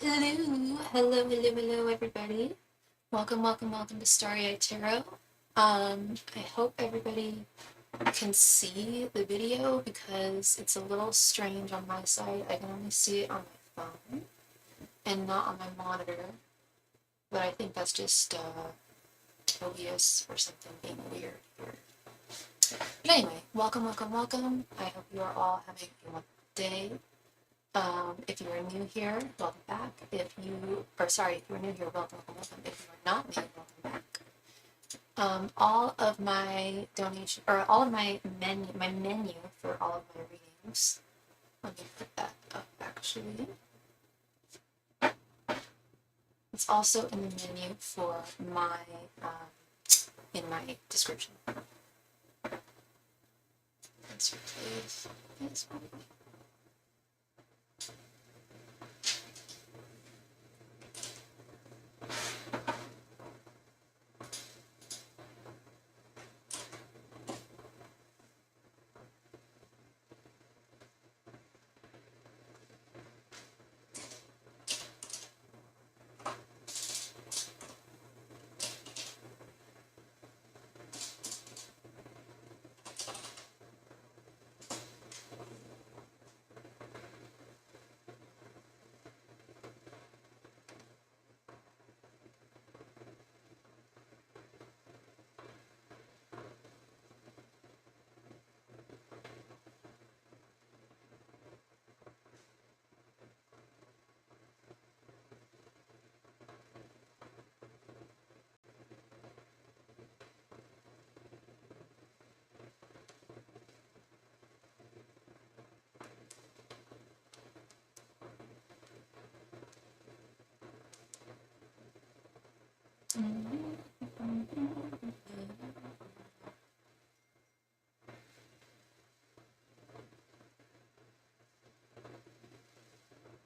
Hello, everybody. Welcome to Starry Tarot. I hope everybody can see the video because it's a little strange on my side. I can only see it on my phone and not on my monitor, but I think that's just obvious or something being weird here. But anyway, welcome. I hope you are all having a wonderful day. If you are new here, welcome back. If you are new here, welcome. If you are not new, welcome back. All of my donation, or all of my menu for all of my readings. Let me put that up actually. It's also in the menu for my, in my description. Let's replace this one.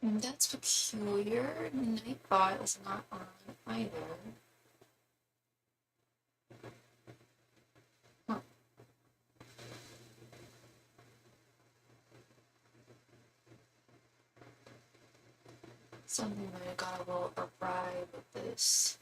That's peculiar. Nightbot is not on either. Huh. Something that I got a little awry with this.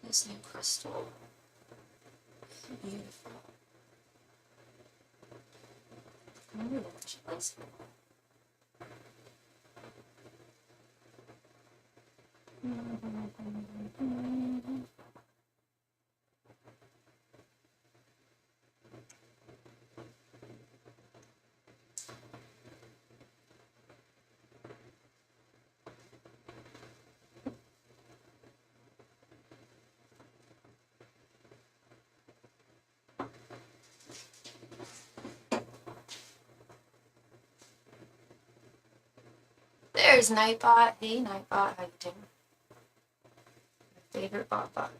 This new crystal. Beautiful. I wonder what she likes it. There's Nightbot. Hey Nightbot, how you doing? My favorite bot.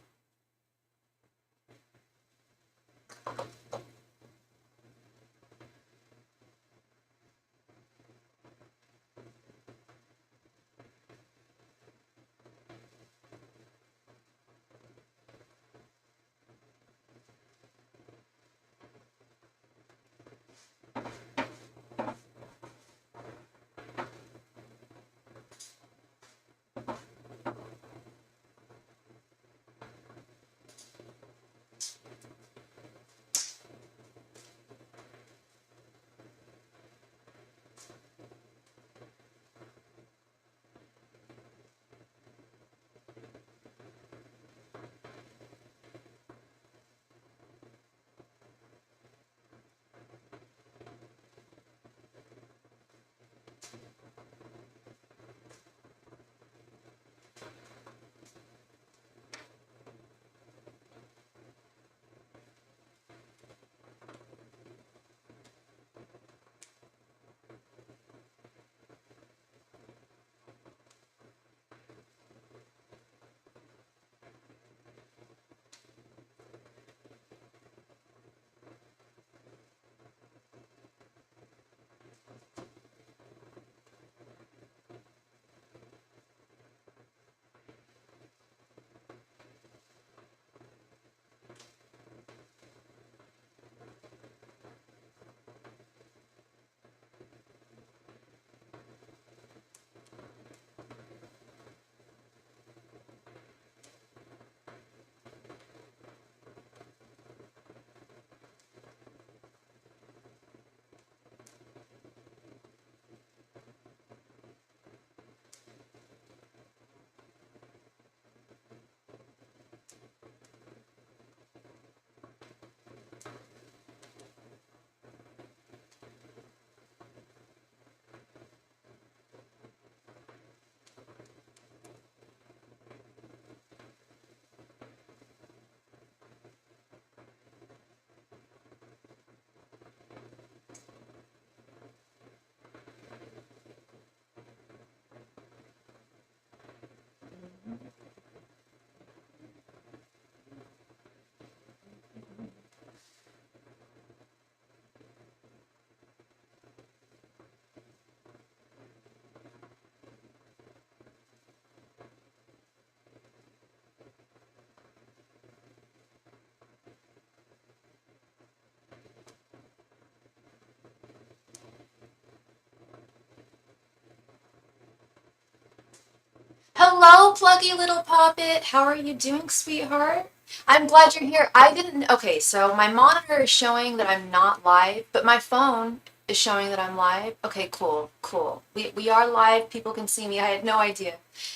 Hello, pluggy little poppet. How are you doing, sweetheart? I'm glad you're here. I didn't. Okay, so my monitor is showing that I'm not live, but my phone is showing that I'm live. Okay, cool, cool. We are live. People can see me. I had no idea.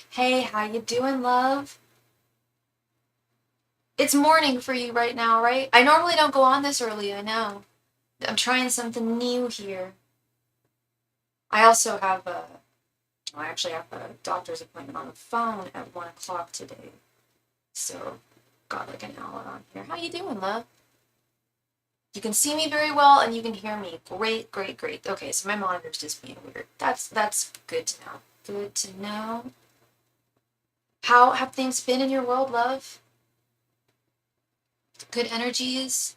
Hey, how you doing, love? It's morning for you right now, right? I normally don't go on this early, I know. I'm trying something new here. I also have a, I actually have a doctor's appointment on the phone at 1 o'clock today. So, got like an hour on here. How you doing, love? You can see me very well and you can hear me. Great, great, great. Okay, so my monitor's just being weird. That's good to know. Good to know. How have things been in your world, love? Good energies?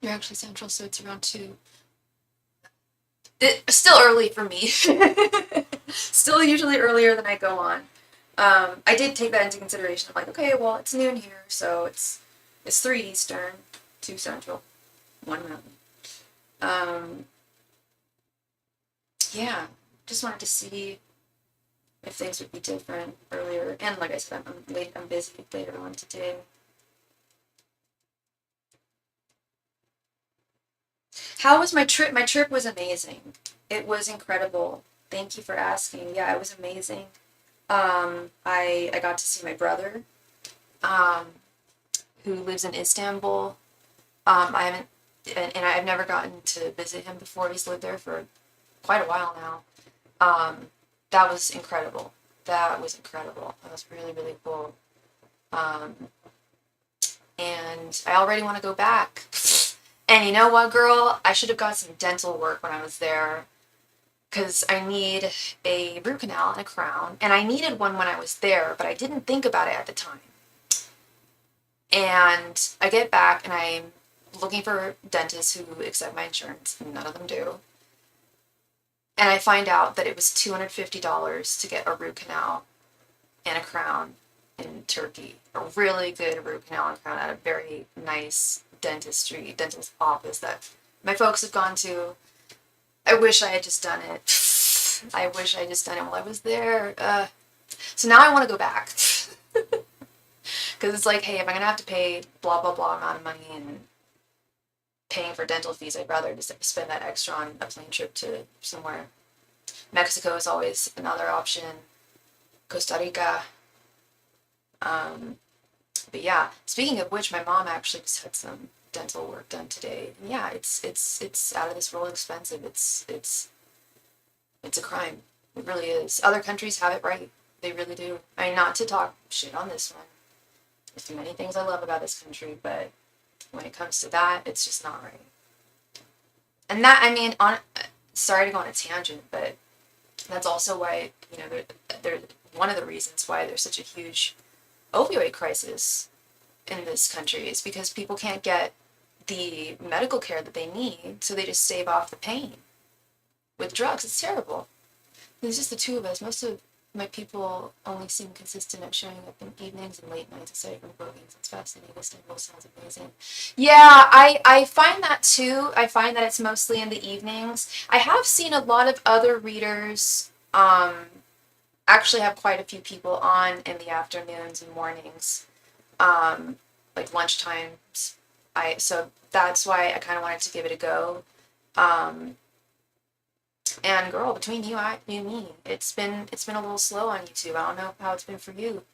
You're actually central, so it's around 2. It's still early for me. Still usually earlier than I go on. I did take that into consideration. I'm like, okay, well, it's noon here, so it's 3 Eastern, 2 Central, 1 Mountain. Yeah, just wanted to see if things would be different earlier. And like I said, I'm busy later on today. How was my trip? My trip was amazing. It was incredible. Thank you for asking. Yeah, it was amazing. I got to see my brother, um, who lives in Istanbul. I haven't, and I've never gotten to visit him before. He's lived there for quite a while now. That was incredible. That was incredible. That was really, really cool. Um, and I already want to go back. And you know what, girl? I should have got some dental work when I was there because I need a root canal and a crown. And I needed one when I was there, but I didn't think about it at the time. And I get back and I'm looking for dentists who accept my insurance. None of them do. And I find out that it was $250 to get a root canal and a crown in Turkey. A really good root canal and crown at a very nice dentist office that my folks have gone to. I wish I had just done it. I wish I had just done it while I was there. So now I want to go back. Because it's like, hey, if I'm going to have to pay blah, blah, blah amount of money and paying for dental fees, I'd rather just spend that extra on a plane trip to somewhere. Mexico is always another option. Costa Rica. But yeah, speaking of which, my mom actually just had some dental work done today. And yeah, it's out of this world expensive. It's a crime. It really is. Other countries have it right. They really do. I mean, not to talk shit on this one. There's many things I love about this country, but when it comes to that, it's just not right. And that, I mean, sorry to go on a tangent, but that's also why, you know, they're one of the reasons why there's such a huge opioid crisis in this country is because people can't get the medical care that they need, so they just stave off the pain with drugs. It's terrible. It's just the two of us. Most of my people only seem consistent at showing up in evenings and late nights aside from bookings. It's fascinating. Istanbul sounds amazing. Yeah, I find that too. I find that it's mostly in the evenings. I have seen a lot of other readers actually have quite a few people on in the afternoons and mornings, like lunch times. So that's why I kind of wanted to give it a go. And girl, between you and me, it's been a little slow on YouTube. I don't know how it's been for you.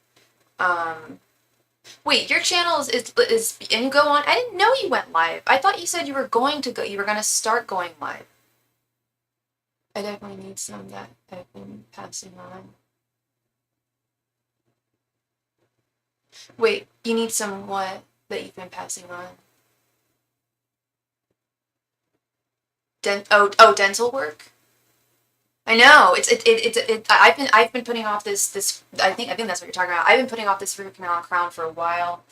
Wait, your channel is and you go on. I didn't know you went live. I thought you said you were going to go. You were going to start going live. I definitely need some that I've been passing on. Wait, you need some what that you've been passing on? Dental work. I know I've been putting off this. I think that's what you're talking about. I've been putting off this root canal and crown for a while.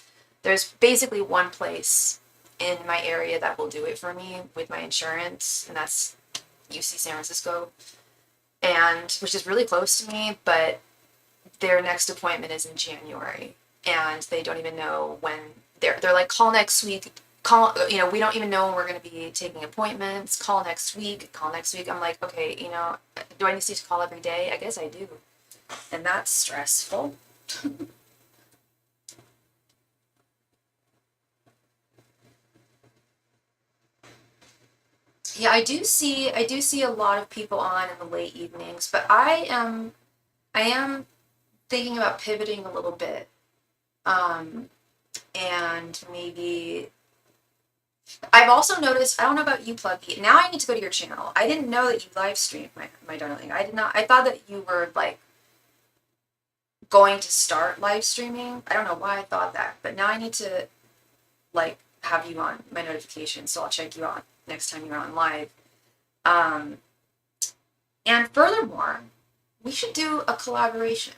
There's basically one place in my area that will do it for me with my insurance, and that's UC San Francisco, and which is really close to me, but their next appointment is in January, and they don't even know when they're like, call next week call, you know, we don't even know when we're going to be taking appointments. Call next week. Call next week. I'm like, okay, you know, do I need to call every day? I guess I do. And that's stressful. Yeah, I do see a lot of people on in the late evenings, but I am thinking about pivoting a little bit. Um, and maybe I've also noticed, I don't know about you, Plucky. Now I need to go to your channel. I didn't know that you live streamed my journaling. I did not, I thought that you were like going to start live streaming. I don't know why I thought that, but now I need to like have you on my notifications, so I'll check you out next time you're on live. Um, and furthermore, we should do a collaboration.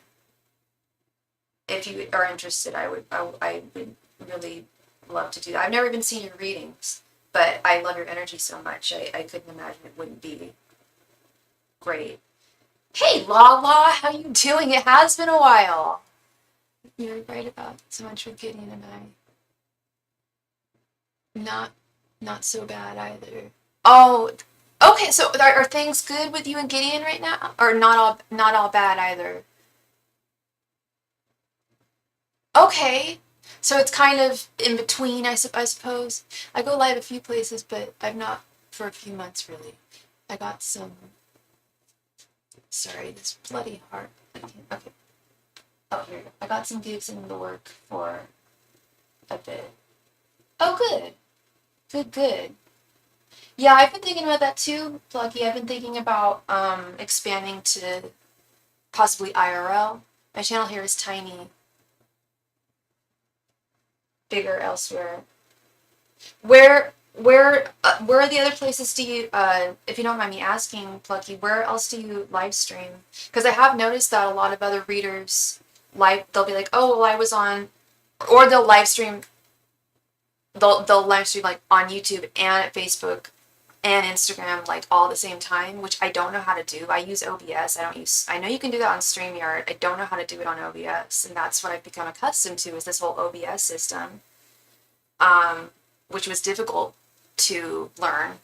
If you are interested, I would really love to do that. I've never even seen your readings, but I love your energy so much. I couldn't imagine it wouldn't be great. Hey, Lala, how you doing? It has been a while. You're right about so much with Gideon and I. Not, not so bad either. Oh, okay. So are things good with you and Gideon right now, or not all bad either? Okay. So it's kind of in between, I suppose. I go live a few places, but I've not for a few months really. I got some. Sorry, this bloody heart. Okay. Oh, here. I got some gigs in the work for a bit. Oh, good. Good, good. Yeah, I've been thinking about that too, Plucky. I've been thinking about expanding to possibly IRL. My channel here is tiny, bigger elsewhere. Where are the other places do you, if you don't mind me asking, Plucky, where else do you live stream? Because I have noticed that a lot of other readers, they'll be like, oh, well, I was on, or they'll live stream like on YouTube and at Facebook and Instagram like all at the same time, which I don't know how to do. I use OBS. I know you can do that on StreamYard. I don't know how to do it on OBS, and that's what I've become accustomed to is this whole OBS system, which was difficult to learn.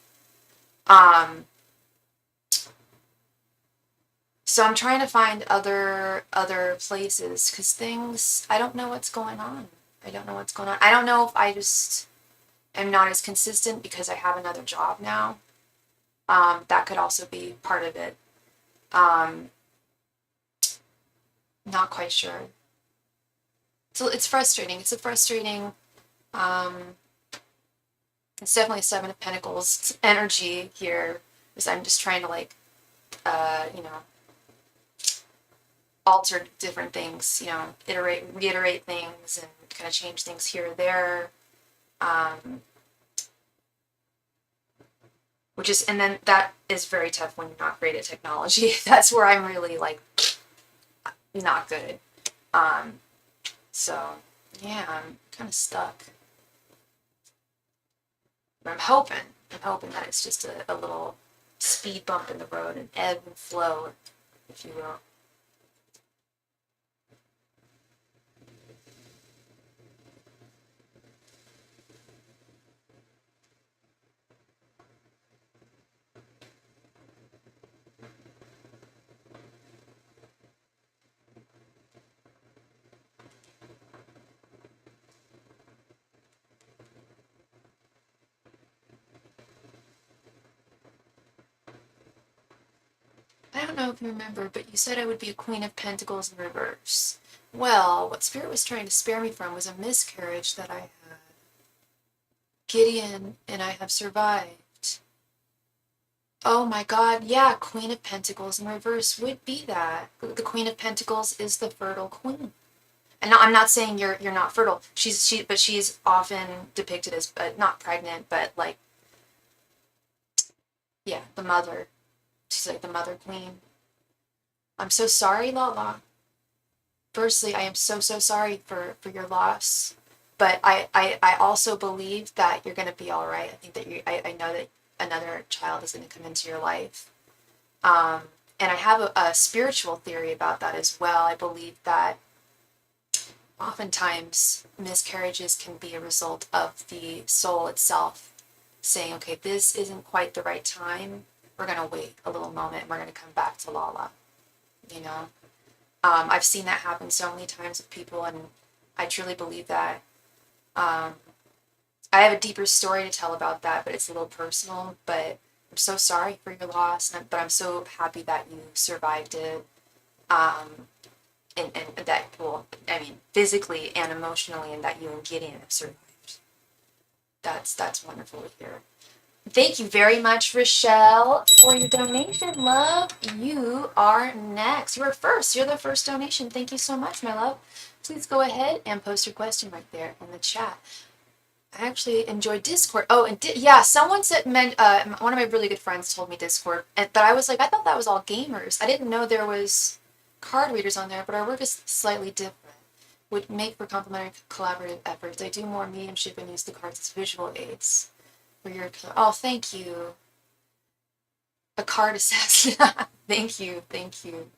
So I'm trying to find other places because I don't know what's going on. I don't know what's going on. I don't know if I just am not as consistent because I have another job now. That could also be part of it. Not quite sure. So it's frustrating. It's a frustrating, it's definitely a Seven of Pentacles energy here because I'm just trying to like, you know, alter different things, you know, reiterate things and kind of change things here or there. Which is, and then that is very tough when you're not great at technology. That's where I'm really like not good. So yeah, I'm kind of stuck. But I'm hoping that it's just a little speed bump in the road, an ebb and flow, if you will. I don't know if you remember, but you said I would be a Queen of Pentacles in reverse. Well, what Spirit was trying to spare me from was a miscarriage that I had. Gideon and I have survived. Oh my god, yeah, Queen of Pentacles in reverse would be that. The Queen of Pentacles is the fertile queen. And no, I'm not saying you're not fertile. But she's often depicted as not pregnant, but like yeah, the mother. She's like the mother queen. I'm so sorry, Lala. Firstly, I am so sorry for your loss. But I also believe that you're gonna be all right. I think that I know that another child is gonna come into your life. And I have a spiritual theory about that as well. I believe that oftentimes miscarriages can be a result of the soul itself saying, okay, this isn't quite the right time. We're going to wait a little moment and we're going to come back to Lala, you know? I've seen that happen so many times with people, and I truly believe that. I have a deeper story to tell about that, but it's a little personal. But I'm so sorry for your loss, but I'm so happy that you survived it. And that, well, I mean, physically and emotionally, and that you and Gideon have survived. That's wonderful to hear. Thank you very much, Rochelle, for your donation, love. You are next. You were first. You're the first donation. Thank you so much, my love. Please go ahead and post your question right there in the chat. I actually enjoy Discord. Oh, and yeah, someone said, one of my really good friends told me Discord, but I was like, I thought that was all gamers. I didn't know there was card readers on there, but our work is slightly different. Would make for complementary collaborative efforts. I do more mediumship and use the cards as visual aids. For your, oh, thank you. A card assassin. Thank you, thank you.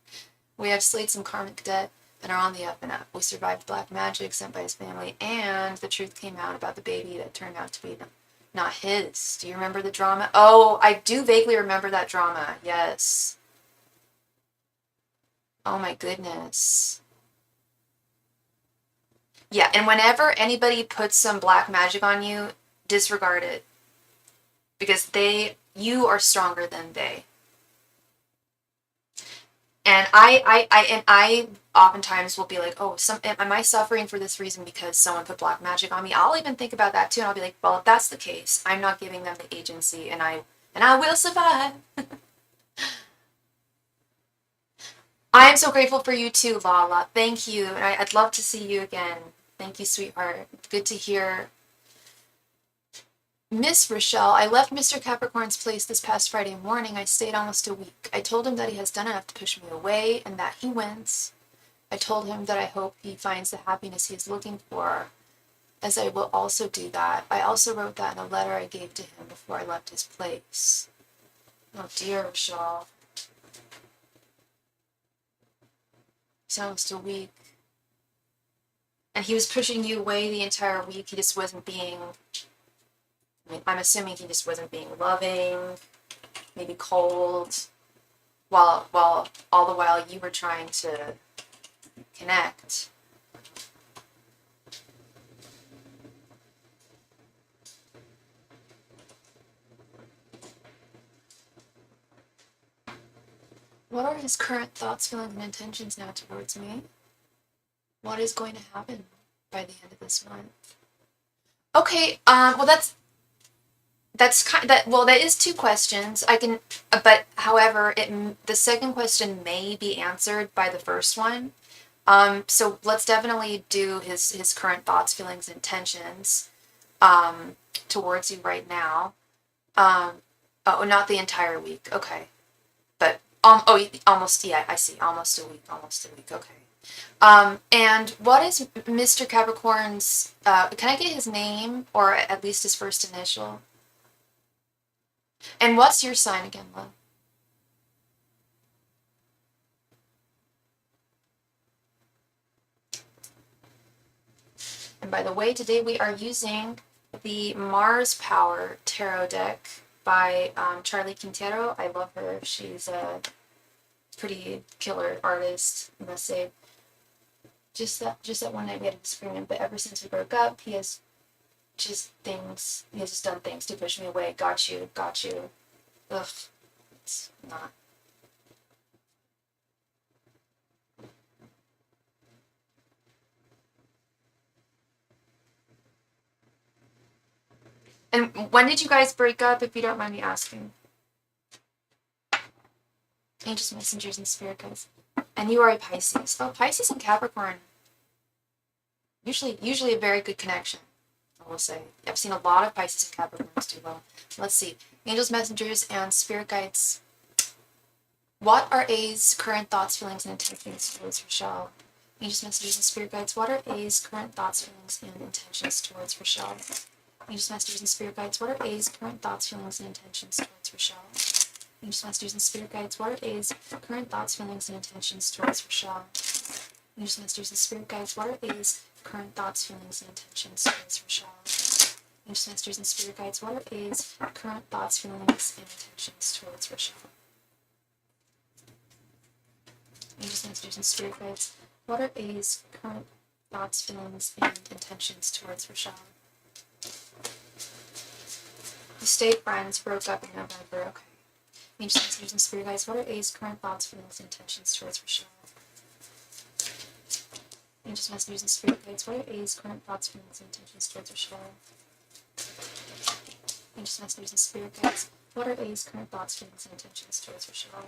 We have slayed some karmic debt and are on the up and up. We survived black magic sent by his family, and the truth came out about the baby that turned out to be not his. Do you remember the drama? Oh, I do vaguely remember that drama. Yes. Oh my goodness. Yeah, and whenever anybody puts some black magic on you, disregard it. Because you are stronger than they. And I oftentimes will be like, oh, am I suffering for this reason because someone put black magic on me? I'll even think about that too, and I'll be like, well, if that's the case, I'm not giving them the agency, and I will survive. I am so grateful for you too, Lala. Thank you, and I'd love to see you again. Thank you, sweetheart. Good to hear. Miss Rochelle, I left Mr. Capricorn's place this past Friday morning. I stayed almost a week. I told him that he has done enough to push me away and that he wins. I told him that I hope he finds the happiness he is looking for, as I will also do that. I also wrote that in a letter I gave to him before I left his place. Oh dear, Rochelle. It's almost a week. And he was pushing you away the entire week. He just wasn't being... I'm assuming he just wasn't being loving, maybe cold, while all the while you were trying to connect. What are his current thoughts, feelings, and intentions now towards me? What is going to happen by the end of this month? Okay, well that is two questions. But however, the second question may be answered by the first one. So let's definitely do his current thoughts, feelings, intentions, towards you right now. Oh, not the entire week. Okay, but almost. Yeah, I see. Almost a week. Okay. And what is Mr. Capricorn's? Can I get his name or at least his first initial? And what's your sign again, love? And by the way, today we are using the Mars Power Tarot deck by Charlie Quintero. I love her. She's a pretty killer artist, I must say. Just that one night we had a disagreement, but ever since we broke up, he has just done things to push me away. Got you. Ugh, it's not. And when did you guys break up, if you don't mind me asking? Angels, messengers, and spirit guides. And you are a Pisces. Oh, Pisces and Capricorn. Usually a very good connection, I will say. I've seen a lot of Pisces and Capricorns do well. Let's see. Angels, messengers, and spirit guides. What are A's current thoughts, feelings, and intentions towards Rochelle? Angels, messengers, and spirit guides. What are A's current thoughts, feelings, and intentions towards Rochelle? Angels, messengers, and spirit guides. What are A's current thoughts, feelings, and intentions towards Rochelle? Angels, messengers, and spirit guides. What are A's current thoughts, feelings, and intentions towards Rochelle? Angels, Masters, and Spirit Guides, what are A's current thoughts, feelings, and intentions towards Rochelle? Angels, Masters, and Spirit Guides, what are A's current thoughts, feelings, and intentions towards Rochelle? Angels, Masters, and Spirit Guides, what are A's current thoughts, feelings, and intentions towards Rochelle? You stayed friends, broke up in November, okay. Angels, Masters, and Spirit Guides, what are A's current thoughts, feelings, and intentions towards Rochelle? Angels, Masters, and Spirit Guides, what are A's current thoughts, feelings, and intentions towards Rochelle? Angels, Masters, and Spirit Guides, what are A's current thoughts, feelings, and intentions towards Rochelle?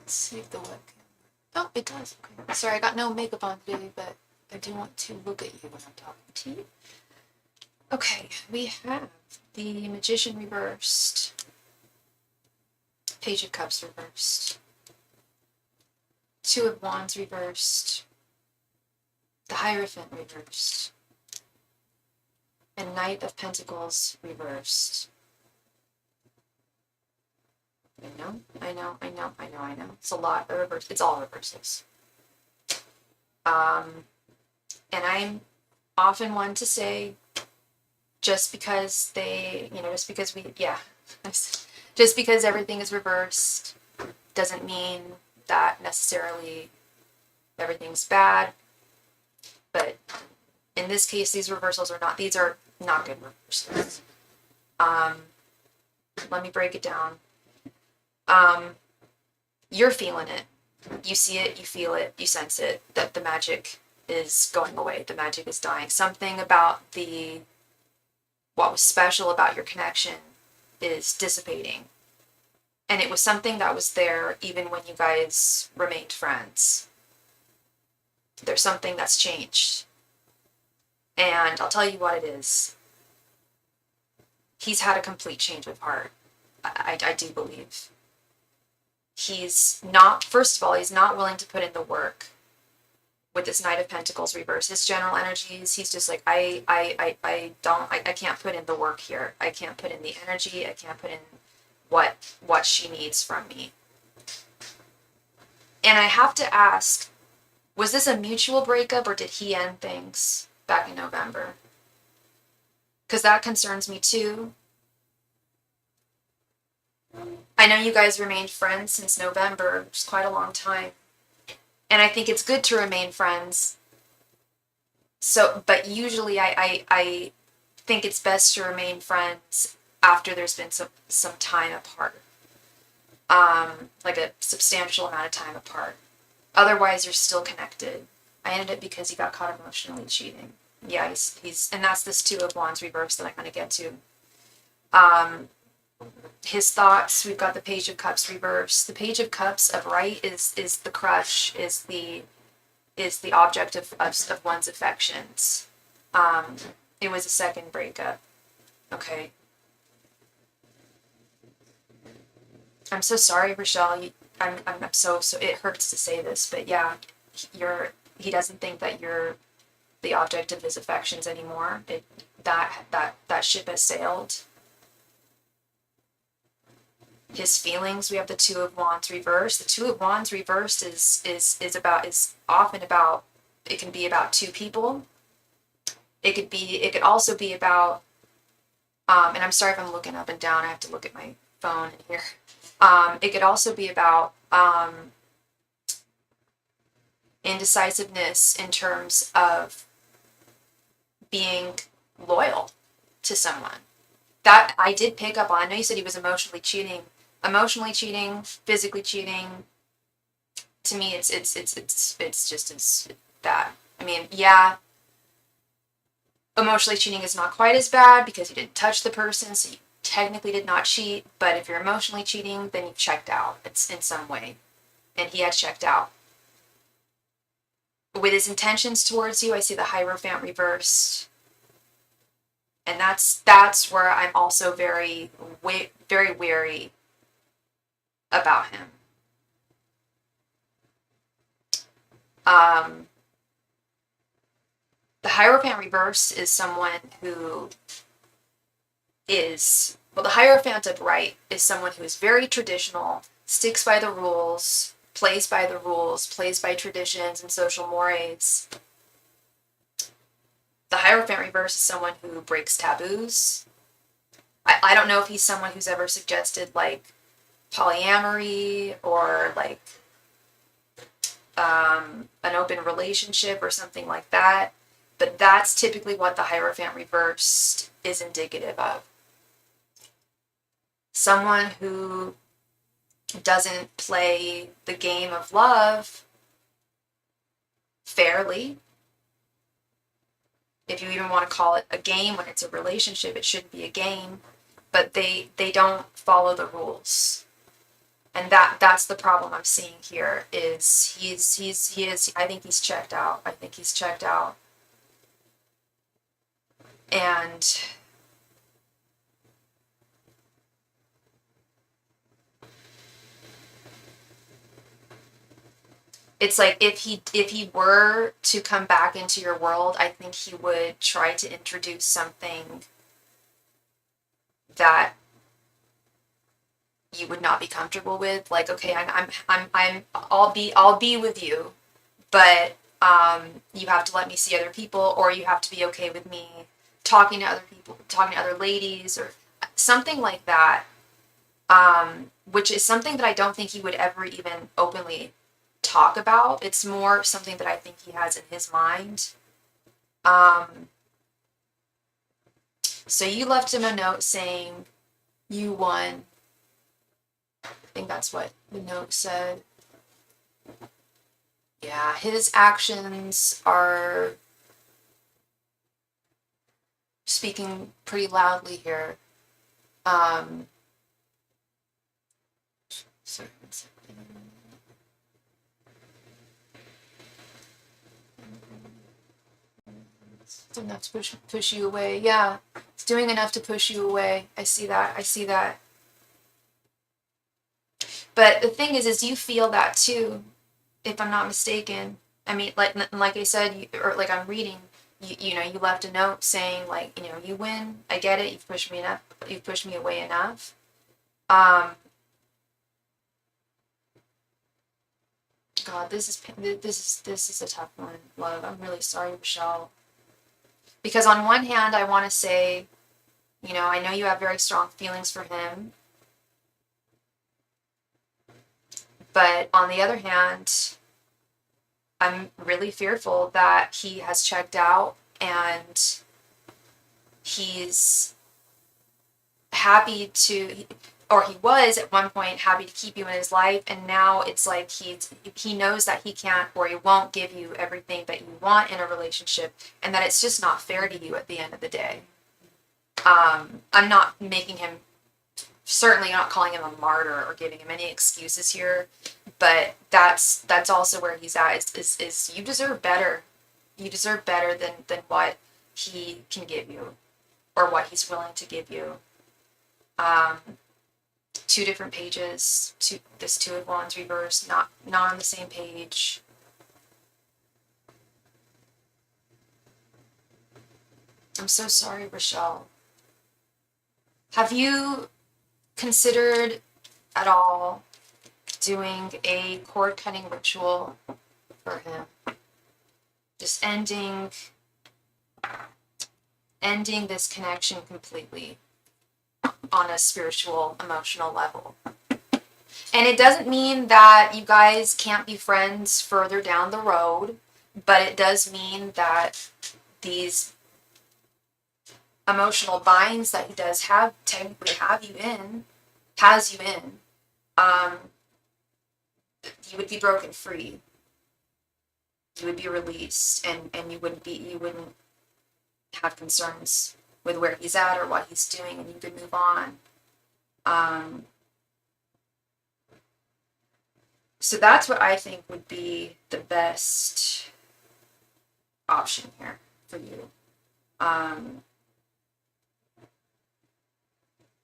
Let's see if the webcam. Oh, it does. Okay. Sorry, I got no makeup on today, but I do want to look at you when I'm talking to you. Okay, we have the Magician reversed, Page of Cups reversed, Two of Wands reversed, the Hierophant reversed, and Knight of Pentacles reversed. I know. It's a lot of reverse. It's all reversals. And I'm often one to say, just because just because everything is reversed doesn't mean that necessarily everything's bad. But in this case, these are not good reversals. Let me break it down. You're feeling it. You see it, you feel it, you sense it, that the magic is going away. The magic is dying. Something about what was special about your connection is dissipating. And it was something that was there even when you guys remained friends. There's something that's changed. And I'll tell you what it is. He's had a complete change of heart. I do believe. He's not willing to put in the work with this Knight of Pentacles reverse. His general energies, he's just like, I can't put in the work here. I can't put in the energy. I can't put in what she needs from me. And I have to ask, was this a mutual breakup or did he end things back in November? Because that concerns me too. I know you guys remained friends since November, which is quite a long time. And I think it's good to remain friends. But usually I think it's best to remain friends after there's been some time apart. Like a substantial amount of time apart. Otherwise, you're still connected. I ended it because he got caught emotionally cheating. Yeah, he's and that's this Two of Wands reverse that I'm going to get to. His thoughts, we've got the Page of Cups reverse. The Page of Cups of right is the crush, is the object of one's affections. It was a second breakup. Okay. I'm so sorry, Rochelle. I'm so it hurts to say this, but yeah, he doesn't think that you're the object of his affections anymore. That ship has sailed. His feelings, we have the Two of Wands reversed. The Two of Wands reversed is often about, it can be about two people. It could also be about, and I'm sorry if I'm looking up and down, I have to look at my phone here. It could also be about indecisiveness in terms of being loyal to someone. That I did pick up on. I know you said he was emotionally cheating, physically cheating. To me, it's that. I mean, yeah, emotionally cheating is not quite as bad because you didn't touch the person, so you technically did not cheat. But if you're emotionally cheating, then you've checked out. It's in some way, and he had checked out. With his intentions towards you, I see the Hierophant reversed. And that's where I'm also very, very wary about him. The Hierophant reverse is someone who is, well, the Hierophant upright is someone who is very traditional, sticks by the rules, plays by the rules, plays by traditions and social mores. The Hierophant reverse is someone who breaks taboos. I don't know if he's someone who's ever suggested like polyamory or like an open relationship or something like that, but that's typically what the Hierophant reversed is indicative of. Someone who doesn't play the game of love fairly. If you even want to call it a game when it's a relationship, it shouldn't be a game, but they don't follow the rules. And that's the problem I'm seeing here is he is I think he's checked out. I think he's checked out. And it's like if he were to come back into your world, I think he would try to introduce something that you would not be comfortable with. Like, okay, I'll be with you, but you have to let me see other people, or you have to be okay with me talking to other people, talking to other ladies, or something like that. Which is something that I don't think he would ever even openly talk about. It's more something that I think he has in his mind. So you left him a note saying you won. I think that's what the note said. Yeah, his actions are speaking pretty loudly here. It's enough to push you away. Yeah, it's doing enough to push you away. I see that. I see that. But the thing is you feel that too, if I'm not mistaken. I mean, like I said, or like I'm reading, you know, you left a note saying like, you know, you win. I get it. You've pushed me enough. You've pushed me away enough. God, this is a tough one, love. I'm really sorry, Michelle. Because on one hand, I want to say, you know, I know you have very strong feelings for him. But on the other hand, I'm really fearful that he has checked out and he's happy to, or he was at one point happy to keep you in his life, and now it's like he knows that he can't or he won't give you everything that you want in a relationship, and that it's just not fair to you at the end of the day. I'm not making him, certainly not calling him a martyr or giving him any excuses here, but that's also where he's at, is you deserve better. You deserve better than what he can give you or what he's willing to give you. Two different pages, this Two of Wands reverse, not on the same page. I'm so sorry, Rochelle. Have you considered at all doing a cord cutting ritual for him? Just ending this connection completely on a spiritual, emotional level. And it doesn't mean that you guys can't be friends further down the road, but it does mean that these emotional binds that he does have, technically has you in, you would be broken free. You would be released, and you wouldn't have concerns with where he's at or what he's doing, and you could move on. So that's what I think would be the best option here for you.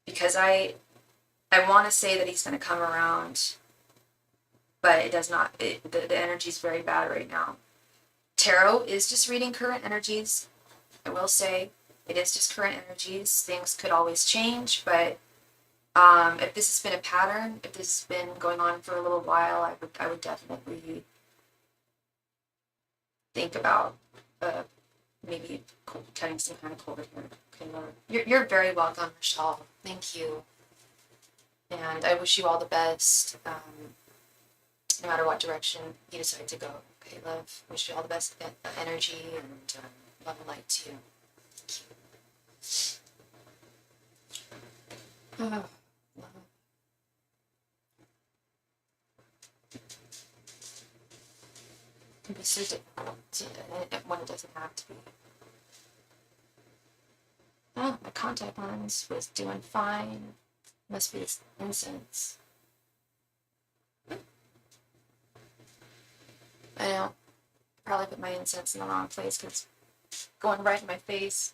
Because I want to say that he's going to come around, but it does not. The energy is very bad right now. Tarot is just reading current energies. I will say It is just current energies. Things could always change, but if this has been a pattern, if this has been going on for a little while, I would definitely think about maybe cutting some kind of cord here. Okay, you're very welcome, Michelle. Thank you, and I wish you all the best. No matter what direction you decide to go. Okay, love. Wish you all the best energy and love and light to you. Thank you. It can be so difficult when it doesn't have to be. Oh, my contact lens was doing fine. Must be this incense. I know. Probably put my incense in the wrong place because it's going right in my face.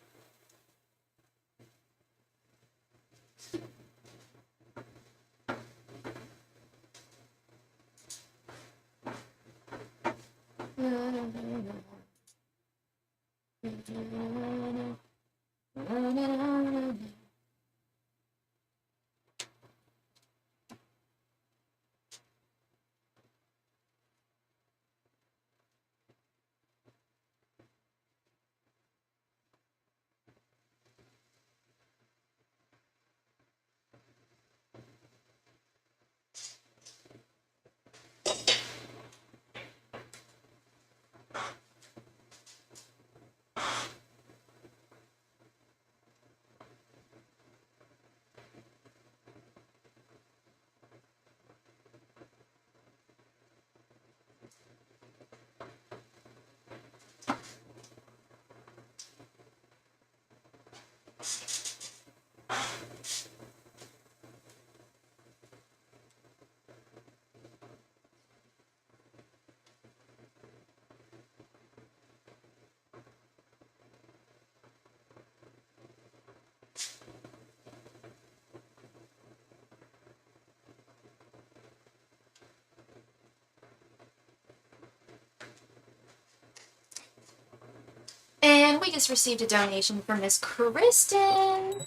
And we just received a donation from Miss Kristen.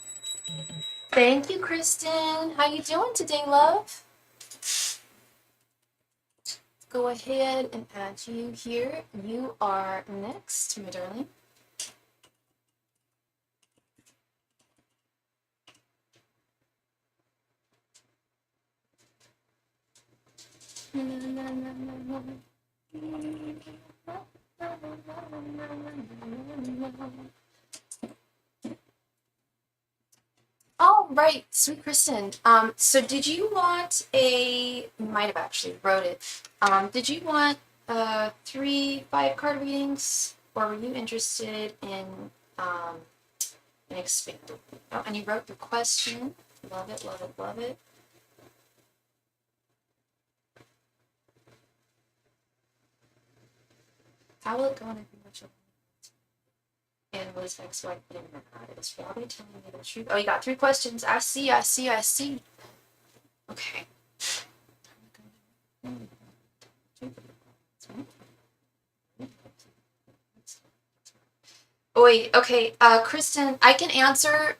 Thank you, Kristen. How you doing today, love? Go ahead and add you here. You are next, my darling. All right, sweet Kristen. So did you want might have actually wrote it. Did you want 3 5-card readings, or were you interested in an expanded? Oh, and you wrote the question. Love it, love it, love it. How will it go on if you much and was ex-wife in is Robbie telling me the truth? Oh, you got 3 questions. I see. Okay. Oh, wait, okay, Kristen, I can answer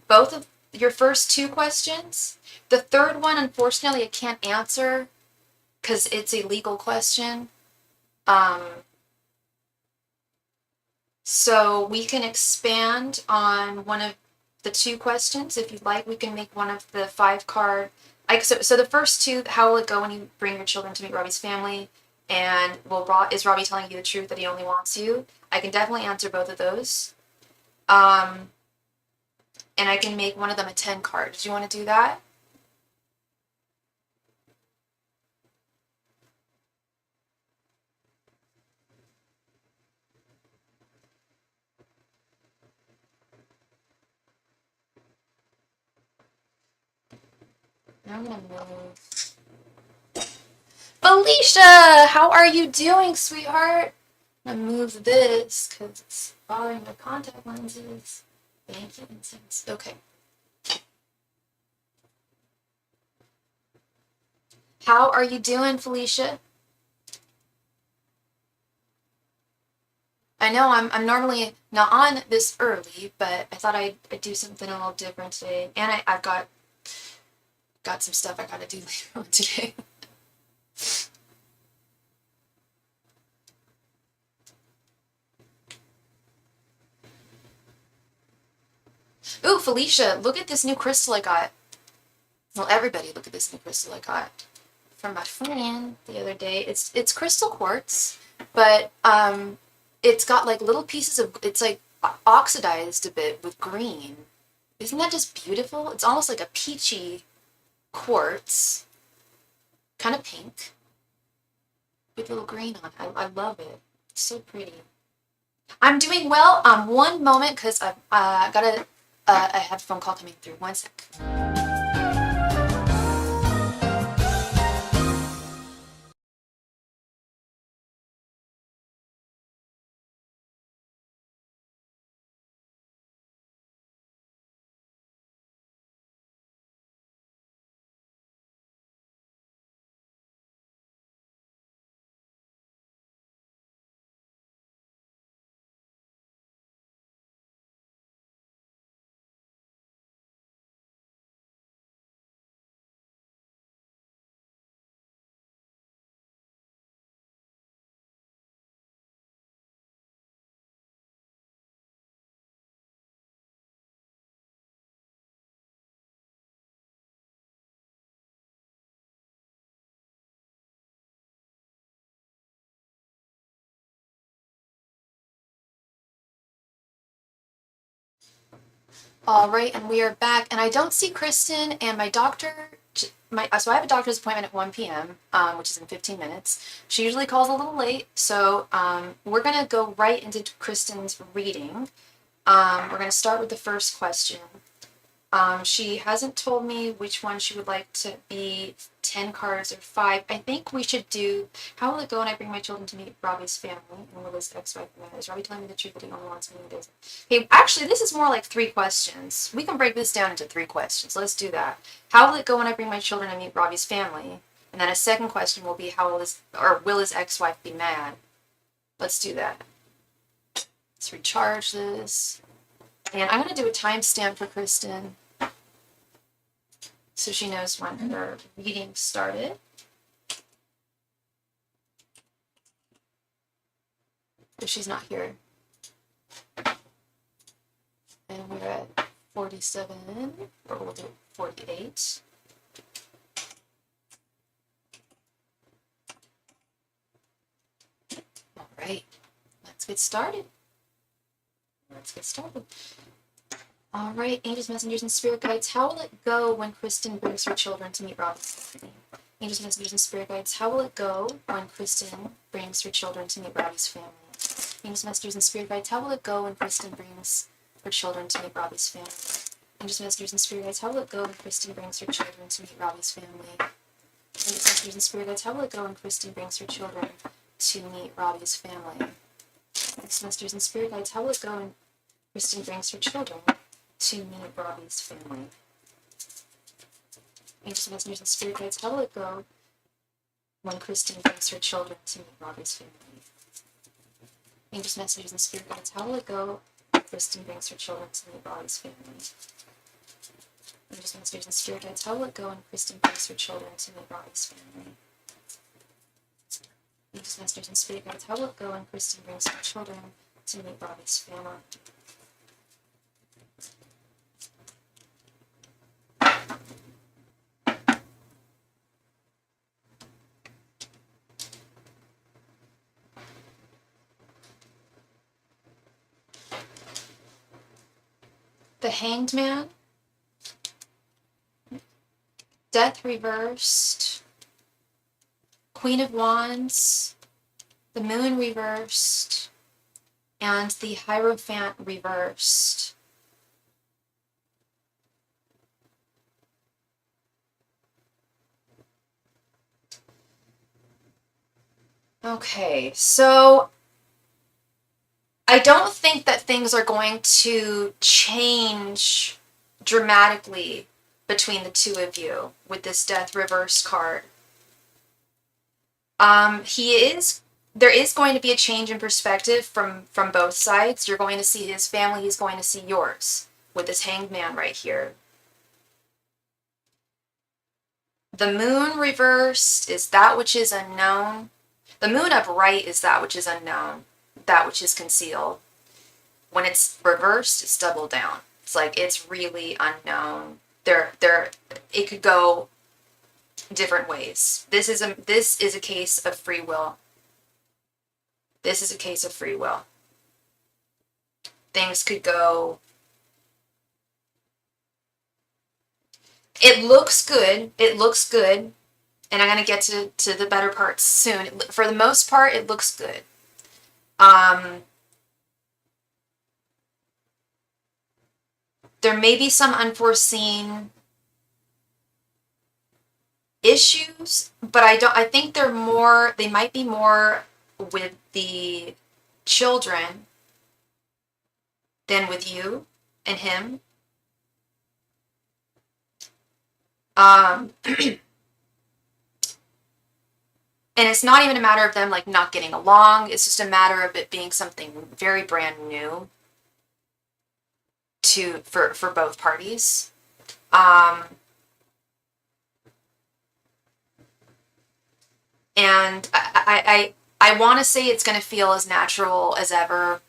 both of your first 2 questions. The third one, unfortunately, I can't answer because it's a legal question. So we can expand on one of the 2 questions if you'd like. We can make one of the 5-card. So the first 2, how will it go when you bring your children to meet Robbie's family? And is Robbie telling you the truth that he only wants you? I can definitely answer both of those. And I can make one of them a 10-card. Do you want to do that? Now I'm gonna move. Felicia, how are you doing, sweetheart? I'm gonna move this because it's bothering my contact lenses. Thank you, incense. Okay. How are you doing, Felicia? I know I'm normally not on this early, but I thought I'd do something a little different today. And I've got some stuff I gotta do later on today. Ooh, Felicia, look at this new crystal I got. Well, everybody look at this new crystal I got from my friend the other day. It's crystal quartz, but it's got like little pieces of, it's like oxidized a bit with green. Isn't that just beautiful? It's almost like a peachy quartz, kind of pink, with little green on it. I love it. It's so pretty. I'm doing well. One moment, because I've got I have a phone call coming through. One sec. All right, and we are back, and I don't see Kristen, and my doctor, so I have a doctor's appointment at 1 p.m., which is in 15 minutes. She usually calls a little late, so we're going to go right into Kristen's reading. We're going to start with the first question. She hasn't told me which one she would like to be, 10 cards or 5. I think we should do, how will it go when I bring my children to meet Robbie's family? And will his ex-wife be mad? Is Robbie telling me the truth that he only wants me and doesn't? Okay, actually, this is more like 3 questions. We can break this down into 3 questions. Let's do that. How will it go when I bring my children to meet Robbie's family? And then a second question will be, how will his ex-wife be mad? Let's do that. Let's recharge this. And I'm going to do a timestamp for Kristen, so she knows when her reading started. If she's not here. And we're at 47, or we'll do 48. All right, let's get started. All right, angels, messengers, and spirit guides, how will it go when Kristen brings her children to meet Robbie's family? Angels, messengers, and spirit guides, how will it go when Kristen brings her children to meet Robbie's family? Angels, messengers, and spirit guides, how will it go when Kristen brings her children to meet Robbie's family? Angels, messengers, and spirit guides, how will it go when Kristen brings her children to meet Robbie's family? Angels, messengers, and spirit guides, how will it go when Kristen brings her children to meet Robbie's family? Angels, messengers, and spirit guides, how will it go when Kristen brings her children to meet Robbie's family? Angels, messengers, and spirit guides, how will it go when Kristen brings her children to meet Robbie's family? Angels, messengers, and spirit guides, how will it go when Kristen brings her children to meet Robbie's family? Angels, messengers, and spirit guides, how will it go when Kristen brings her children to meet Robbie's family? Angels, messengers, and spirit guides, how will it go when Kristen brings her children to meet Robbie's family? The Hanged Man, Death reversed, Queen of Wands, the Moon reversed, and the Hierophant reversed. Okay, so I don't think that things are going to change dramatically between the two of you with this Death reverse card. He is there is going to be a change in perspective from both sides. You're going to see his family, he's going to see yours with this Hanged Man right here. The moon reversed is that which is unknown. The moon upright is that which is unknown, that which is concealed. When it's reversed, it's double down. It's like it's really unknown. It could go different ways. This is a case of free will. This is a case of free will. Things could go. It looks good. It looks good. And I'm going to get to the better parts soon. For the most part, it looks good. There may be some unforeseen issues, but I think they might be more with the children than with you and him. And it's not even a matter of them like not getting along. It's just a matter of it being something very brand new for both parties. And I want to say it's going to feel as natural as ever,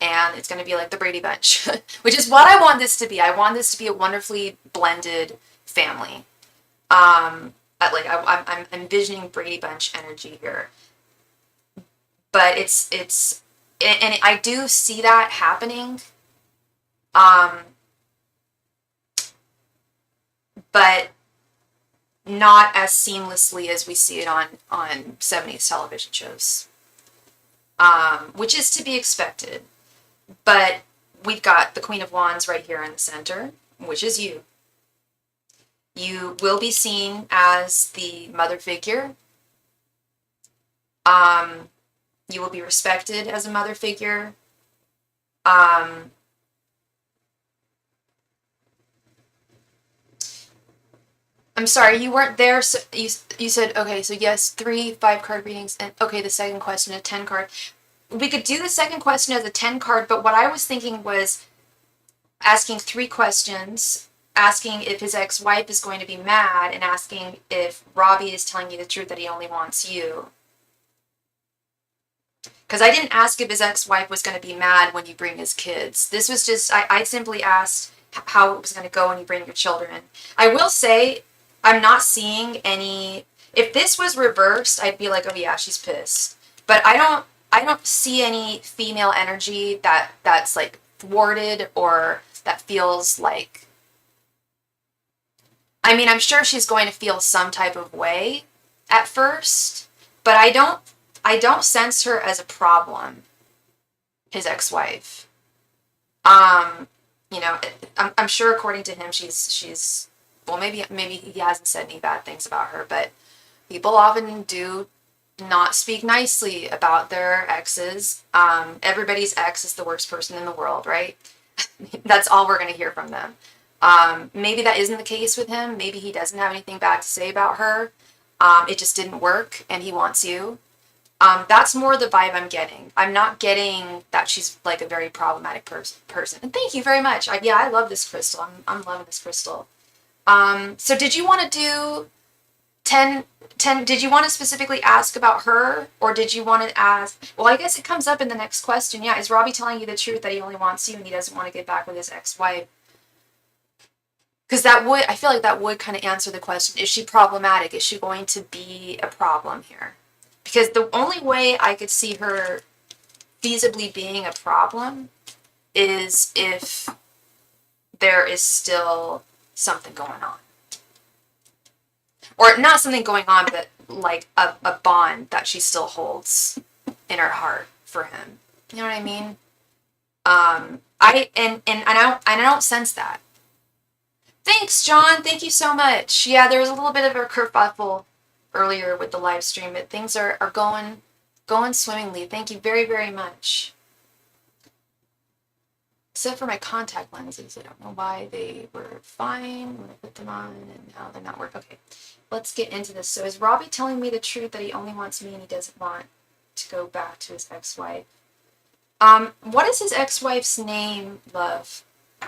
and it's going to be like the Brady Bunch, which is what I want this to be. I want this to be a wonderfully blended family. I'm envisioning Brady Bunch energy here, but it's and I do see that happening. But not as seamlessly as we see it on 70s television shows, which is to be expected. But we've got the Queen of Wands right here in the center, which is you. You will be seen as the mother figure. You will be respected as a mother figure. I'm sorry, you weren't there. So you said, okay, so yes, 3 5-card readings, and okay, the second question, a 10 card. We could do the second question as a 10 card, but what I was thinking was asking 3 questions, asking if his ex-wife is going to be mad, and asking if Robbie is telling you the truth that he only wants you. Because I didn't ask if his ex-wife was going to be mad when you bring his kids. This was just, I simply asked how it was going to go when you bring your children. I will say, I'm not seeing any. If this was reversed, I'd be like, oh yeah, she's pissed. But I don't see any female energy that's like thwarted or that feels like. I mean, I'm sure she's going to feel some type of way at first, but I don't sense her as a problem. His ex-wife. You know, I'm sure according to him, she's. Well, maybe he hasn't said any bad things about her, but people often do not speak nicely about their exes. Everybody's ex is the worst person in the world, right? That's all we're going to hear from them. Maybe that isn't the case with him. Maybe he doesn't have anything bad to say about her. It just didn't work, and he wants you. That's more the vibe I'm getting. I'm not getting that she's like a very problematic person. And thank you very much. I love this crystal. I'm loving this crystal. So did you want to do 10, did you want to specifically ask about her, or did you want to ask, well, I guess it comes up in the next question. Yeah, is Robbie telling you the truth that he only wants you and he doesn't want to get back with his ex-wife? Because I feel like that would kind of answer the question, is she problematic? Is she going to be a problem here? Because the only way I could see her feasibly being a problem is if there is still something going on. Or not something going on, but like a bond that she still holds in her heart for him. You know what I mean? I don't sense that. Thanks, John. Thank you so much. Yeah, there was a little bit of a kerfuffle earlier with the live stream, but things are going swimmingly. Thank you very, very much. Except for my contact lenses. I don't know why they were fine when I put them on and now they're not working. Okay, let's get into this. So is Robbie telling me the truth that he only wants me and he doesn't want to go back to his ex-wife. What is his ex-wife's name, love?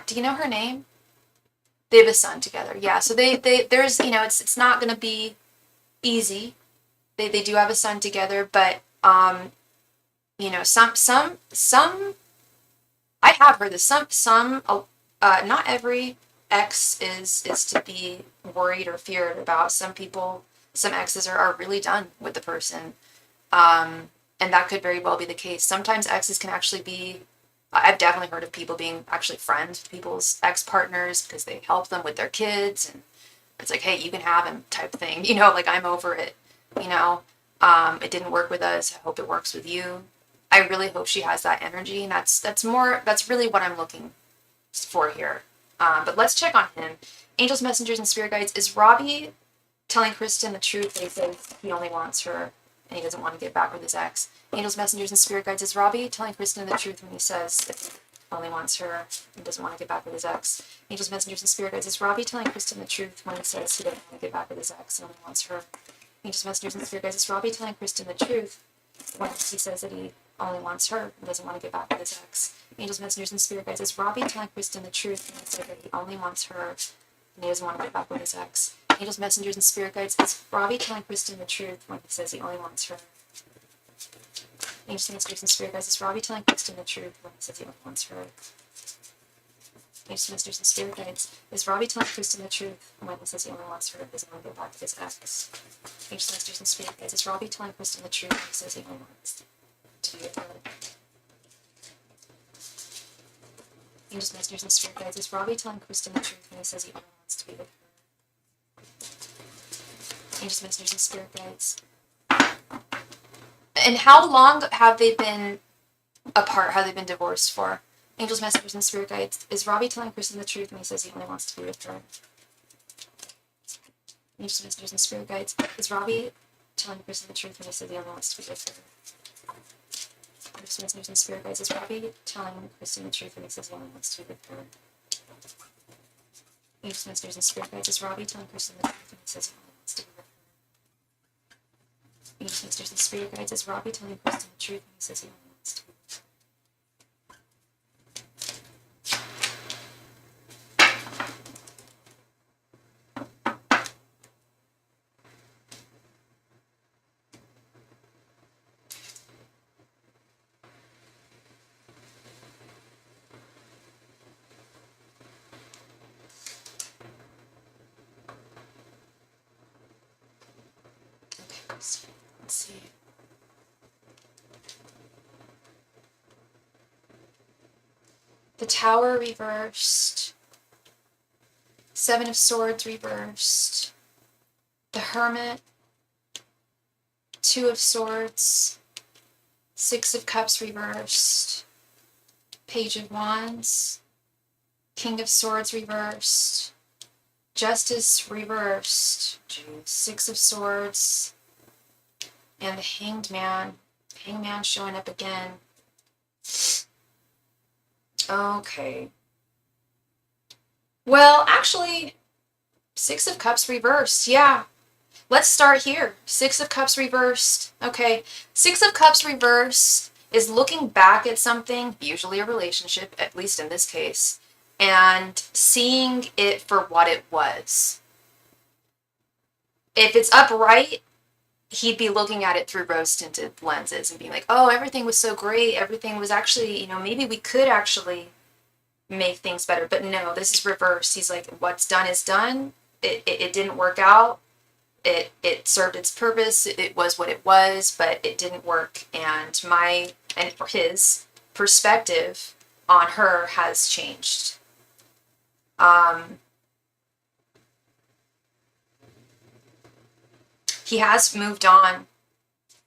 Do you know her name? They have a son together. Yeah, so there's, you know, it's not going to be easy. They do have a son together, but, you know, I have heard this, not every ex is to be worried or feared about. Some people, some exes are really done with the person. And that could very well be the case. Sometimes exes can actually be, I've definitely heard of people being actually friends with people's ex-partners because they help them with their kids, and it's like, hey, you can have him type thing, you know, like, I'm over it, you know, it didn't work with us, I hope it works with you. I really hope she has that energy, and that's really what I'm looking for here. But let's check on him. Angels, messengers, and spirit guides. Is Robbie telling Kristen the truth? They say he only wants her and he doesn't want to get back with his ex. Angels, messengers, and spirit guides. Is Robbie telling Kristen the truth when he says that he only wants her and doesn't want to get back with his ex? Angels, messengers, and spirit guides. Is Robbie telling Kristen the truth when he says he doesn't want to get back with his ex and only wants her? Angels, messengers, and spirit guides. Is Robbie telling Kristen the truth when he says that he only wants her and doesn't want to get back with his ex? Angels, messengers, and spirit guides. Is Robbie telling Kristen the truth when he says that he only wants her and he doesn't want to get back with his ex? Angels, messengers, and spirit guides. Is Robbie telling Kristen the truth when he says he only wants her? Angels, messengers, and spirit guides. Is Robbie telling Kristen the truth when he says he only wants her? Angels, messengers, and spirit guides. Is Robbie telling Kristen the truth when he says he only wants her and doesn't want to get back with his ex? Angels, messengers, and spirit guides. Is Robbie telling Kristen the truth when he says he only wants to be with her? Angels, messengers, and spirit guides. Is Robbie telling Kristen the truth when he says he only wants to be with her? Angels, messengers, and spirit guides. And how long have they been apart? Have they been divorced for? Angels, messengers, and spirit guides. Is Robbie telling Kristen the truth when he says he only wants to be with her? Angels, messengers, and spirit guides. Is Robbie telling Kristen the truth when he says he only wants to be with her? Angels, messengers, and spirit guides. Is Robbie telling Kristen the truth when he says he only wants to be with her? Angels, messengers, and spirit guides. Is Robbie telling Kristen the truth when he says he only wants to be with her? Angels, messengers, and spirit guides. Is Robbie telling Kristen the truth when he says he only wants to be with her? Let's see. The Tower reversed. Seven of Swords reversed. The Hermit. Two of Swords. Six of Cups reversed. Page of Wands. King of Swords reversed. Justice reversed. Six of Swords. And the Hanged Man. Hangman showing up again. Okay. Well, actually, Six of Cups reversed. Yeah. Let's start here. Six of Cups reversed. Okay. Six of Cups reversed is looking back at something, usually a relationship, at least in this case, and seeing it for what it was. If it's upright, he'd be looking at it through rose-tinted lenses and being like, oh, everything was so great. Everything was actually, you know, maybe we could actually make things better. But no, this is reversed. He's like, what's done is done. It didn't work out. It served its purpose. It was what it was, but it didn't work. And his perspective on her has changed. He has moved on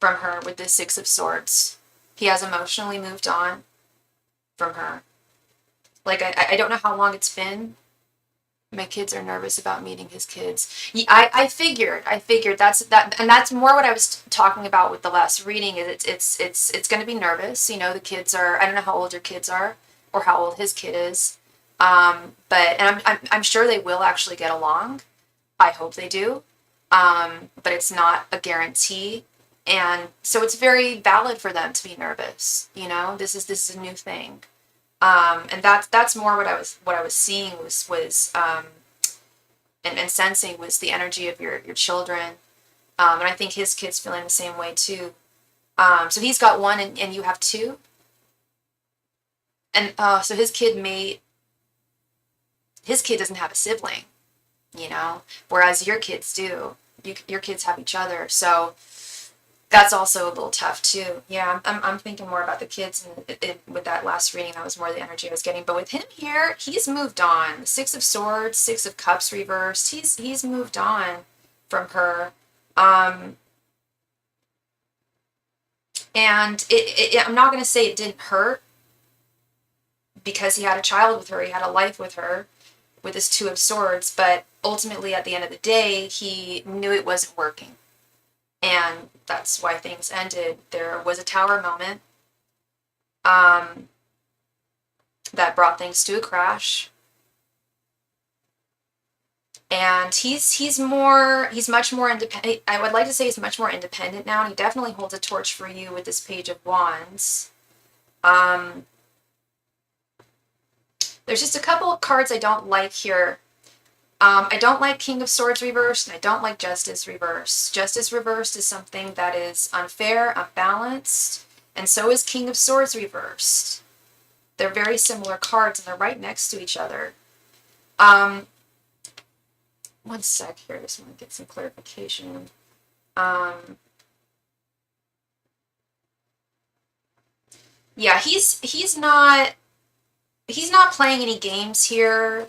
from her with the Six of Swords. He has emotionally moved on from her. Like, I don't know how long it's been. My kids are nervous about meeting his kids. I figured that's more what I was talking about with the last reading. Is it's going to be nervous. You know, the kids are. I don't know how old your kids are or how old his kid is. But I'm sure they will actually get along. I hope they do. But it's not a guarantee. And so it's very valid for them to be nervous. You know, this is a new thing. And that's more what I was seeing was and sensing was the energy of your children. And I think his kid's feeling the same way too. So he's got one and you have two. And so his kid doesn't have a sibling, you know, whereas your kids do. Your kids have each other. So that's also a little tough too. Yeah, I'm thinking more about the kids, and with that last reading, that was more the energy I was getting. But with him here, he's moved on. Six of Swords, Six of Cups reversed. He's moved on from her. And I'm not going to say it didn't hurt because he had a child with her, he had a life with her, with his Two of Swords, but ultimately at the end of the day, he knew it wasn't working. And that's why things ended. There was a tower moment that brought things to a crash. And he's much more independent. I would like to say he's much more independent now, and he definitely holds a torch for you with this Page of Wands. There's just a couple of cards I don't like here. I don't like King of Swords reversed, and I don't like Justice reversed. Justice reversed is something that is unfair, unbalanced, and so is King of Swords reversed. They're very similar cards, and they're right next to each other. One sec here, I just want to get some clarification. Yeah, he's not playing any games here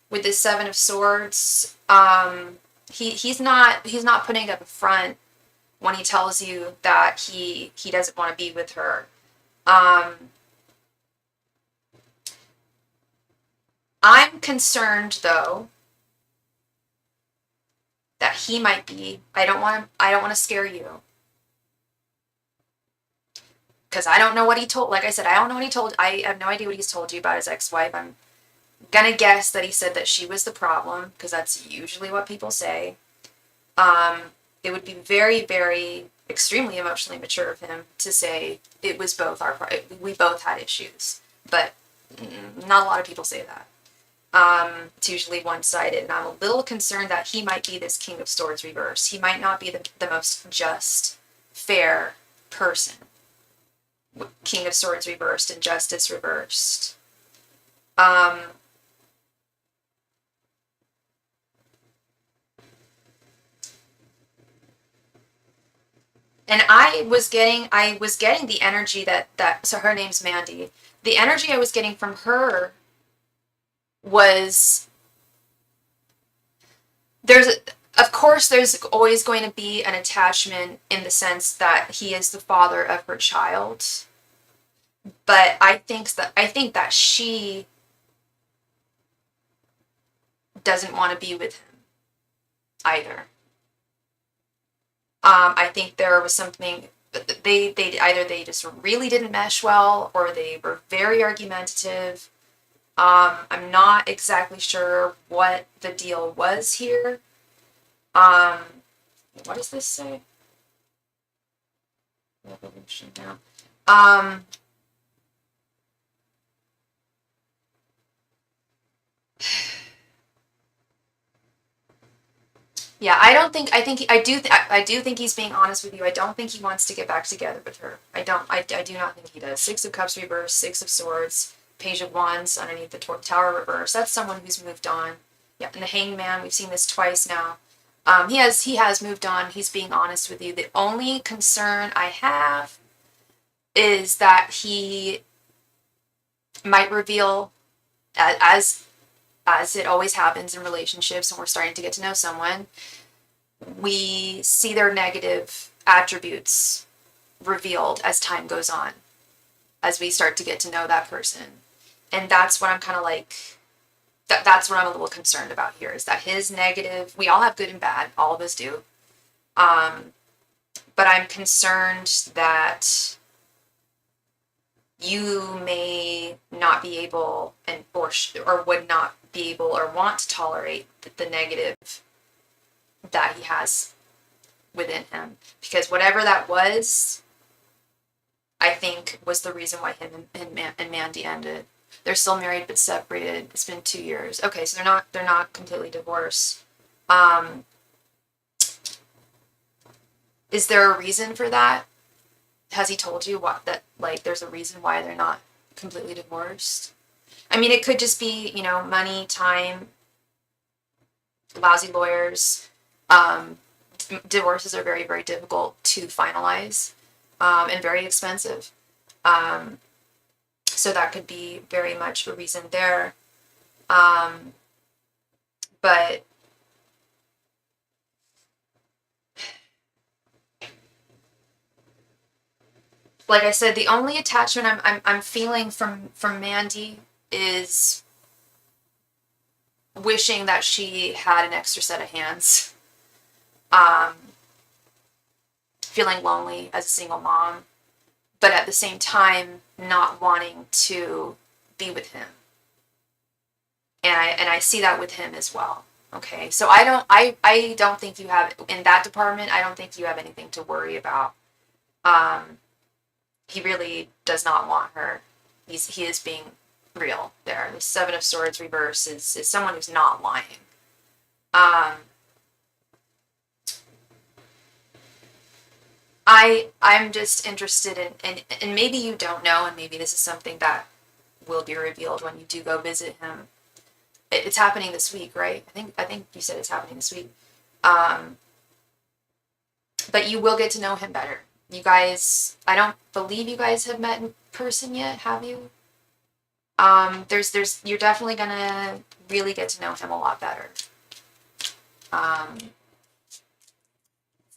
with the Seven of Swords. He's not putting up a front when he tells you that he doesn't want to be with her. I'm concerned though that he might be. I don't want to scare you, because I don't know what he told. Like I said, I don't know what he told. I have no idea what he's told you about his ex-wife. I'm gonna guess that he said that she was the problem, because that's usually what people say. It would be very, very extremely emotionally mature of him to say it was both we both had issues, but not a lot of people say that. It's usually one-sided, and I'm a little concerned that he might be this King of Swords reversed. He might not be the most just, fair person. King of Swords reversed and Justice reversed. And I was getting the energy that so her name's Mandy. The energy I was getting from her was of course there's always going to be an attachment in the sense that he is the father of her child. But I think that she doesn't want to be with him either. I think there was something they either they just really didn't mesh well, or they were very argumentative. I'm not exactly sure what the deal was here. What does this say? Revolution now. Yeah, I do think he's being honest with you. I don't think he wants to get back together with her. I do not think he does. Six of Cups reversed, Six of Swords, Page of Wands underneath the Tower reverse. That's someone who's moved on. Yeah, and the Hangman, we've seen this twice now. He has moved on. He's being honest with you. The only concern I have is that he might reveal, as it always happens in relationships when we're starting to get to know someone, we see their negative attributes revealed as time goes on, as we start to get to know that person. And that's what I'm kind of like, that's what I'm a little concerned about here, is that his negative, we all have good and bad, all of us do. But I'm concerned that you may not be able or would not be able or want to tolerate the negative that he has within him, because whatever that was, I think was the reason why him and Mandy ended. They're still married but separated. It's been 2 years. Okay, so they're not completely divorced. Is there a reason for that? Has he told you that like there's a reason why they're not completely divorced? I mean, it could just be, you know, money, time, lousy lawyers. Divorces are very, very difficult to finalize, and very expensive. So that could be very much a reason there. But like I said, the only attachment I'm feeling from Mandy is wishing that she had an extra set of hands. Feeling lonely as a single mom, but at the same time not wanting to be with him. And I see that with him as well. Okay, so I don't think you have, in that department, I don't think you have anything to worry about. He really does not want her. He is being real there. The Seven of Swords reverse is someone who's not lying. I'm just interested in, and maybe you don't know, and maybe this is something that will be revealed when you do go visit him. It's happening this week, right? I think you said it's happening this week. But you will get to know him better. You guys, I don't believe you guys have met in person yet, have you? You're definitely gonna really get to know him a lot better.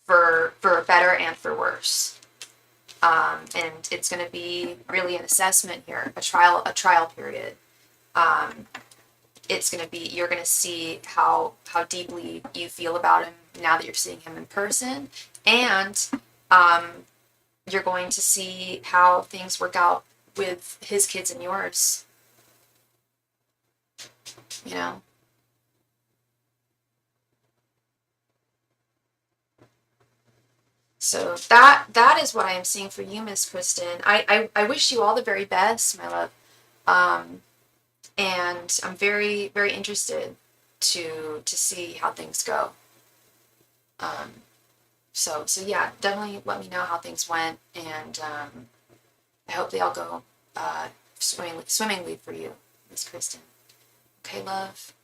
For better and for worse. And it's going to be really an assessment here, a trial period. It's going to be, you're going to see how deeply you feel about him now that you're seeing him in person, and you're going to see how things work out with his kids and yours. You know. So that is what I am seeing for you, Miss Kristen. I wish you all the very best, my love. And I'm very, very interested to see how things go. So yeah, definitely let me know how things went, and I hope they all go swimmingly for you, Miss Kristen. Okay, love.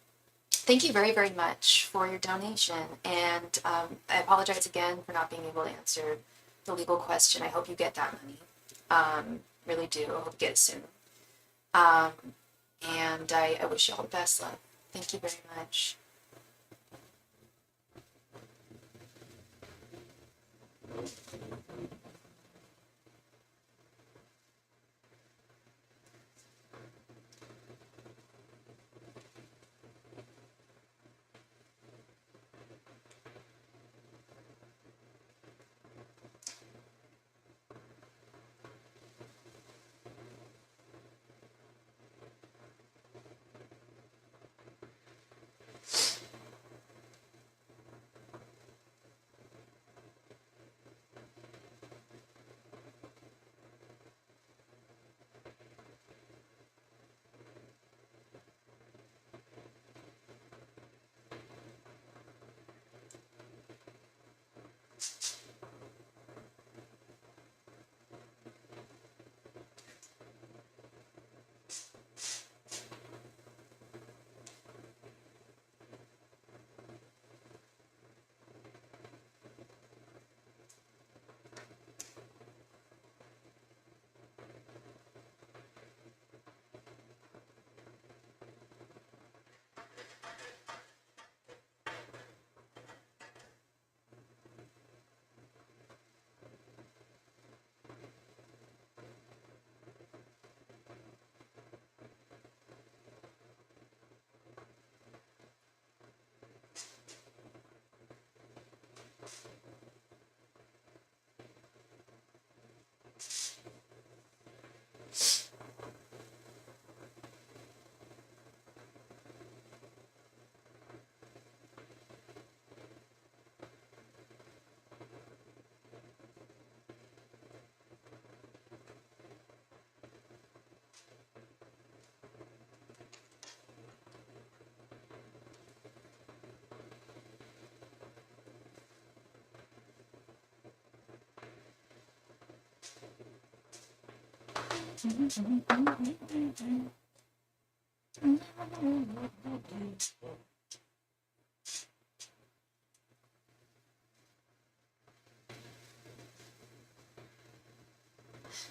Thank you very, very much for your donation, and I apologize again for not being able to answer the legal question. I hope you get that money. Really do. I hope you get it soon. And I wish you all the best, love. Thank you very much.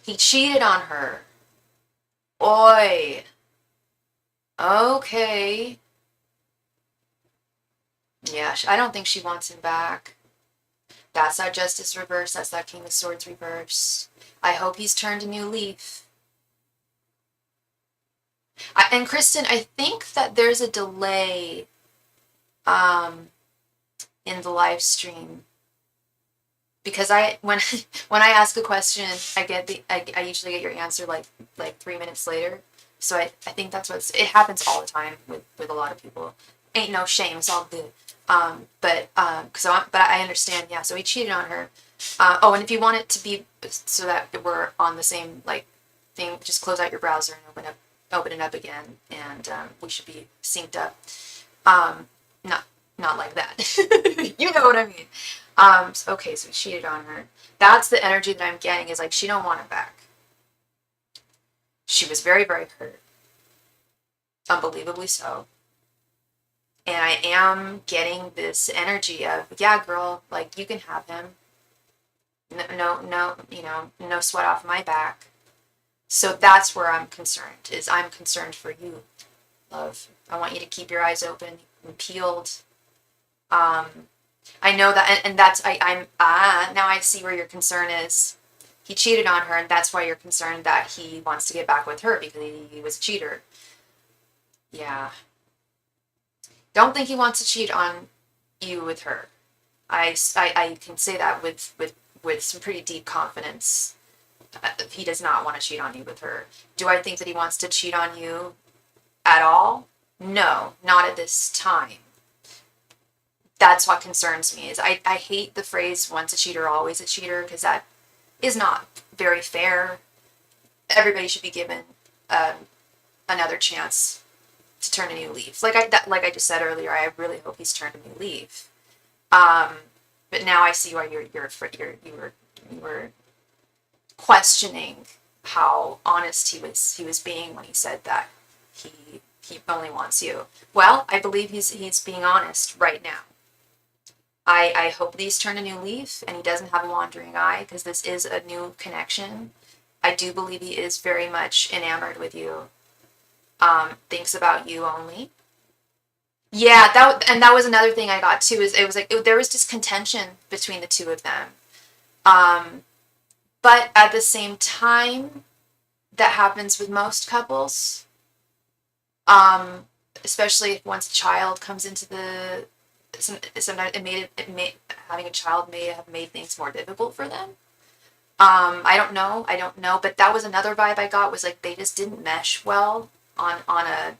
He cheated on her. Oi. Okay. Yeah, I don't think she wants him back. That's that Justice reverse. That's that King of Swords reverse. I hope he's turned a new leaf. And Kristen, I think that there's a delay in the live stream because when when I ask a question, I usually get your answer like 3 minutes later. So I think that's it happens all the time with a lot of people. Ain't no shame, it's all good. But I understand, yeah. So he cheated on her. Oh, and if you want it to be so that we're on the same like thing, just close out your browser and open it up again, and we should be synced up. Not like that. You know what I mean. Okay, so he cheated on her. That's the energy that I'm getting, is like she don't want him back. She was very, very hurt. Unbelievably so. And I am getting this energy of, yeah, girl, like you can have him. No, no sweat off my back. So that's where I'm concerned, is I'm concerned for you, love. I want you to keep your eyes open and peeled. I know that, and that's, now I see where your concern is. He cheated on her, and that's why you're concerned that he wants to get back with her because he was a cheater. Yeah. Don't think he wants to cheat on you with her. I can say that with some pretty deep confidence. He does not want to cheat on you with her. Do I think that he wants to cheat on you at all? No, not at this time. That's what concerns me. Is I hate the phrase once a cheater, always a cheater, because that is not very fair. Everybody should be given another chance to turn a new leaf. Like I just said earlier, I really hope he's turned a new leaf. But now I see why you were questioning how honest he was being when he said that he only wants you. Well, I believe he's being honest right now. I hope that he's turned a new leaf and he doesn't have a wandering eye, because this is a new connection. I do believe he is very much enamored with you. Thinks about you only. Yeah, that was another thing I got too. Is it was like there was just contention between the two of them. But at the same time, that happens with most couples. Especially if once a child comes into the, sometimes having a child may have made things more difficult for them. I don't know, but that was another vibe I got, was like they just didn't mesh well on a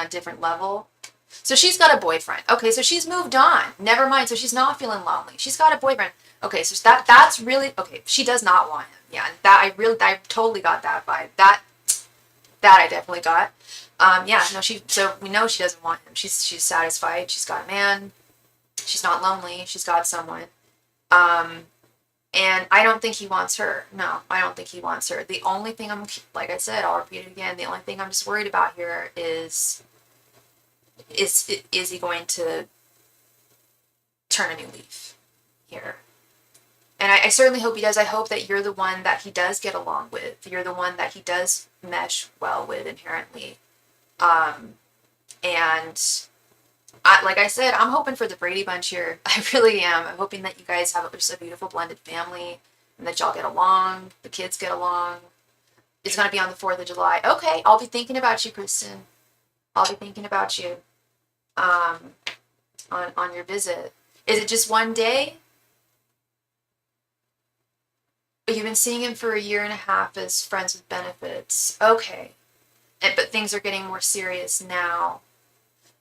different level. So she's got a boyfriend. Okay, so she's moved on. Never mind. So she's not feeling lonely. She's got a boyfriend. Okay, so that's really okay. She does not want him. Yeah, I totally got that vibe. That I definitely got. Yeah, no, so we know she doesn't want him. She's satisfied. She's got a man. She's not lonely. She's got someone. And I don't think he wants her. No, I don't think he wants her. The only thing like I said, I'll repeat it again. The only thing I'm just worried about here is he going to turn a new leaf here? And I certainly hope he does. I hope that you're the one that he does get along with. You're the one that he does mesh well with inherently. And like I said, I'm hoping for the Brady Bunch here. I really am. I'm hoping that you guys have just a beautiful blended family and that y'all get along, the kids get along. It's going to be on the 4th of July. Okay, I'll be thinking about you, Kristen. I'll be thinking about you on your visit. Is it just one day? You've been seeing him for a year and a half as friends with benefits. Okay. But things are getting more serious now.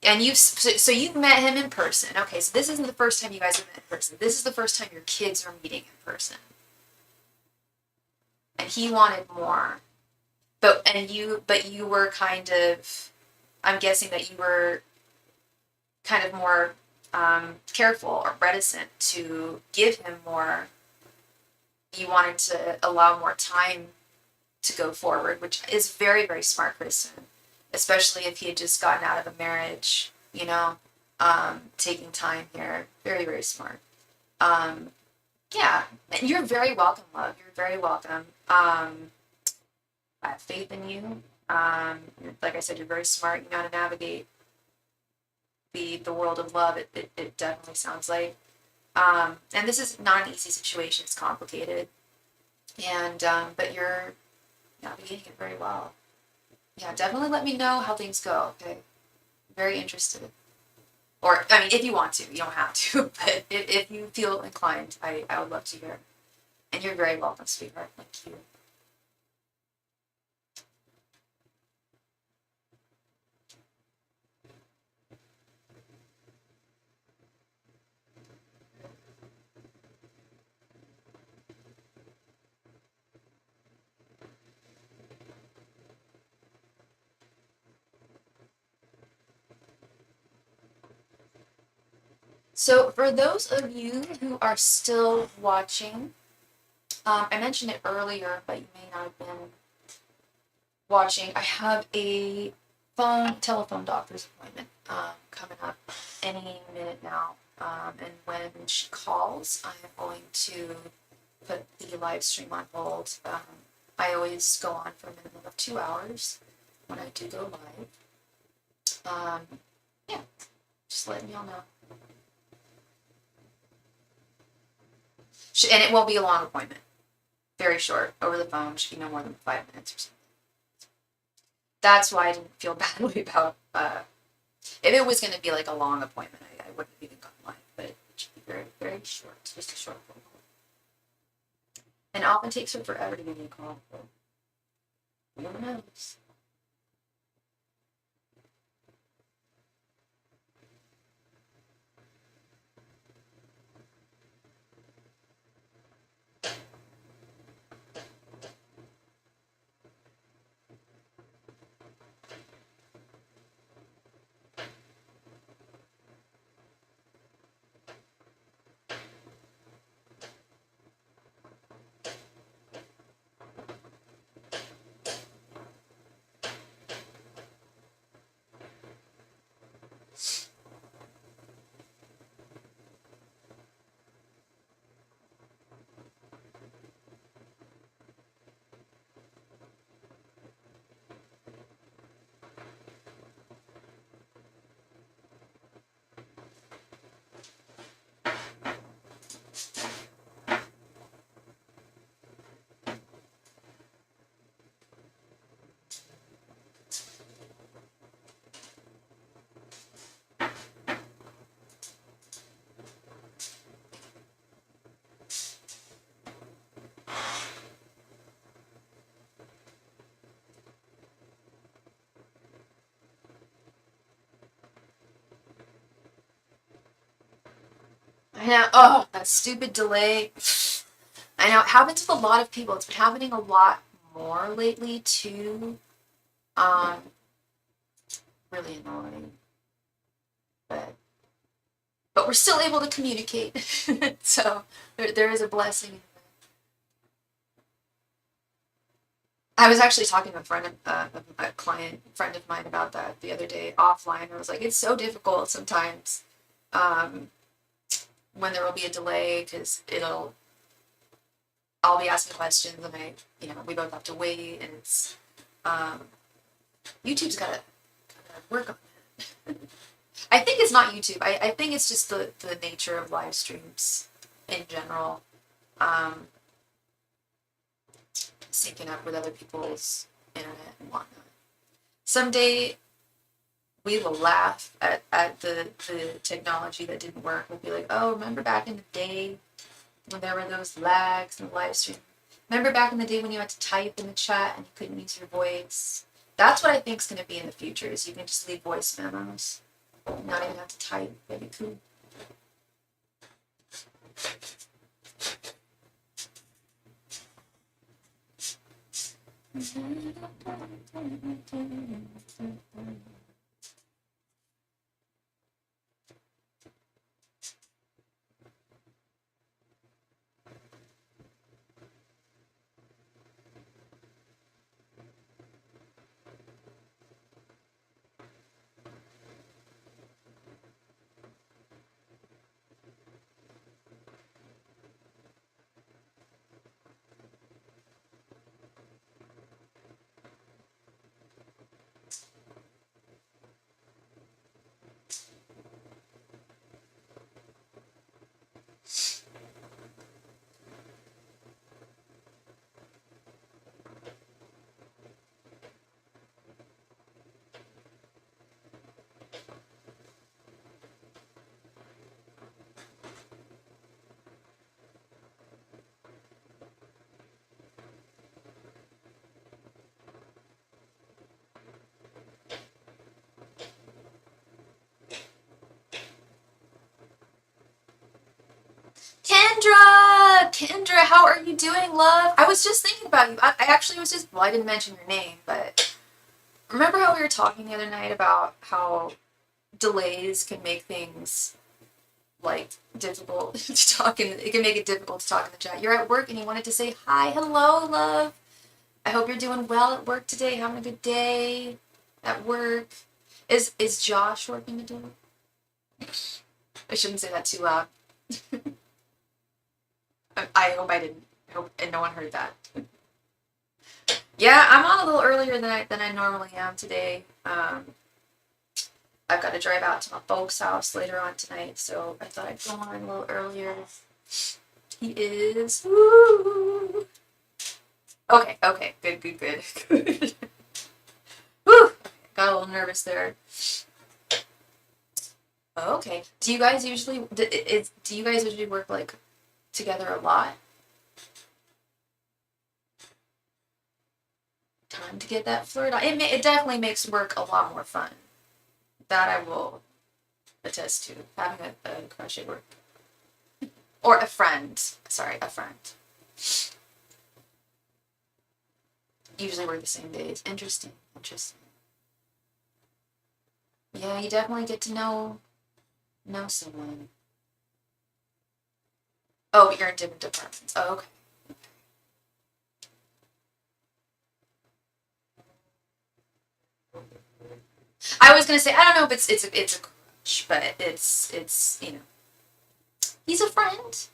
And you've met him in person. Okay, so this isn't the first time you guys have met in person. This is the first time your kids are meeting in person. And he wanted more. But you were kind of, I'm guessing that you were kind of more careful or reticent to give him more. You wanted to allow more time to go forward, which is very, very smart, Kristen. Especially if he had just gotten out of a marriage, you know, taking time here. Very, very smart. Yeah, and you're very welcome, love. You're very welcome. I have faith in you. Like I said, you're very smart. You know how to navigate the world of love. It definitely sounds like. And this is not an easy situation. It's complicated, and but you're navigating it very well. Yeah, definitely let me know how things go. Okay, very interested. Or I mean, if you want to, you don't have to. But if you feel inclined, I would love to hear. And you're very welcome, sweetheart. Thank you. So for those of you who are still watching, I mentioned it earlier, but you may not have been watching. I have a telephone doctor's appointment coming up any minute now. And when she calls, I am going to put the live stream on hold. I always go on for a minimum of 2 hours when I do go live. Yeah, just letting y'all know. And it won't be a long appointment. Very short, over the phone. Should be no more than 5 minutes or something. That's why I didn't feel badly about. If it was going to be like a long appointment, I wouldn't have even gone live. But it should be very, very short. It's just a short phone call. And it often takes her forever to give me a call. But who knows? I know. Oh, that stupid delay. I know it happens with a lot of people. It's been happening a lot more lately too. Really annoying. But we're still able to communicate. So there is a blessing. I was actually talking to a client friend of mine about that the other day offline. I was like, it's so difficult sometimes when there will be a delay because I'll be asking questions and we both have to wait and it's YouTube's gotta work on it. I think it's not YouTube. I think it's just the nature of live streams in general. Syncing up with other people's internet and whatnot. Someday we will laugh at the technology that didn't work. We'll be like, oh, remember back in the day when there were those lags in the live stream? Remember back in the day when you had to type in the chat and you couldn't use your voice? That's what I think is going to be in the future, is you can just leave voice memos. Not even have to type. That'd be cool. how are you doing, love? I was just thinking about you. I actually was just, well, I didn't mention your name, but remember how we were talking the other night about how delays can make things, like, difficult to talk in, it can make it difficult to talk in the chat. You're at work and you wanted to say hi, hello, love. I hope you're doing well at work today, having a good day at work. Is Josh working today? I shouldn't say that too loud. I hope I didn't. I hope and no one heard that. Yeah, I'm on a little earlier than I normally am today. I've got to drive out to my folks' house later on tonight, so I thought I'd go on a little earlier. He is. Woo! Okay, good. Woo! Got a little nervous there. Okay. Do you guys usually work like together a lot? Time to get that flirt on. It definitely makes work a lot more fun. That I will attest to. Having a crush at work. Or a friend. Sorry, a friend. Usually work the same days. Interesting. Yeah, you definitely get to know someone. Oh, but you're in different departments. Oh, okay. I was gonna say I don't know if it's a crush, but it's he's a friend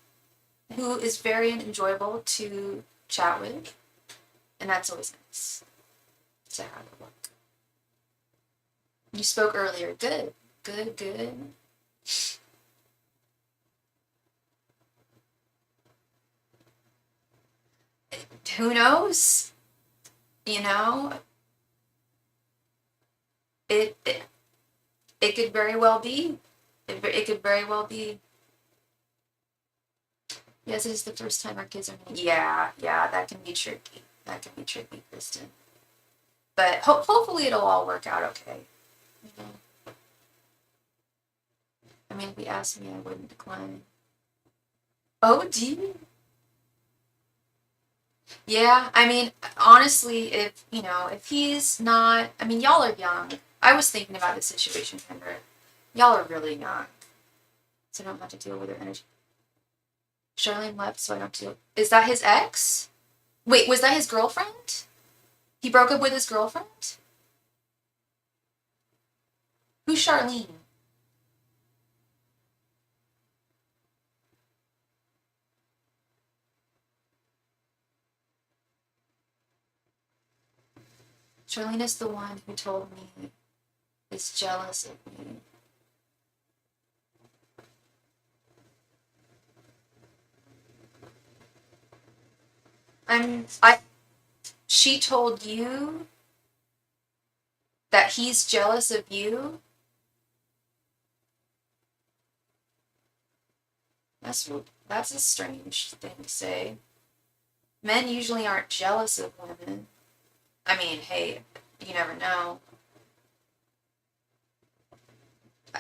who is very enjoyable to chat with, and that's always nice to have at work. You spoke earlier. Good. Who knows? You know, it could very well be. It could very well be. Yes, it is the first time our kids are. Yeah, that can be tricky. Kristen. But hopefully it'll all work out okay. You know? I mean, if he asked me, I wouldn't decline. Oh, do you? Yeah, I mean, honestly, if he's not, I mean, y'all are young. I was thinking about this situation, Kendra. Y'all are really young, so I don't have to deal with their energy. Charlene left, so I don't deal. Is that his ex? Wait, was that his girlfriend? He broke up with his girlfriend? Who's Charlene? Charlene is the one who told me is jealous of me. She told you that he's jealous of you? That's a strange thing to say. Men usually aren't jealous of women. I mean, hey, you never know.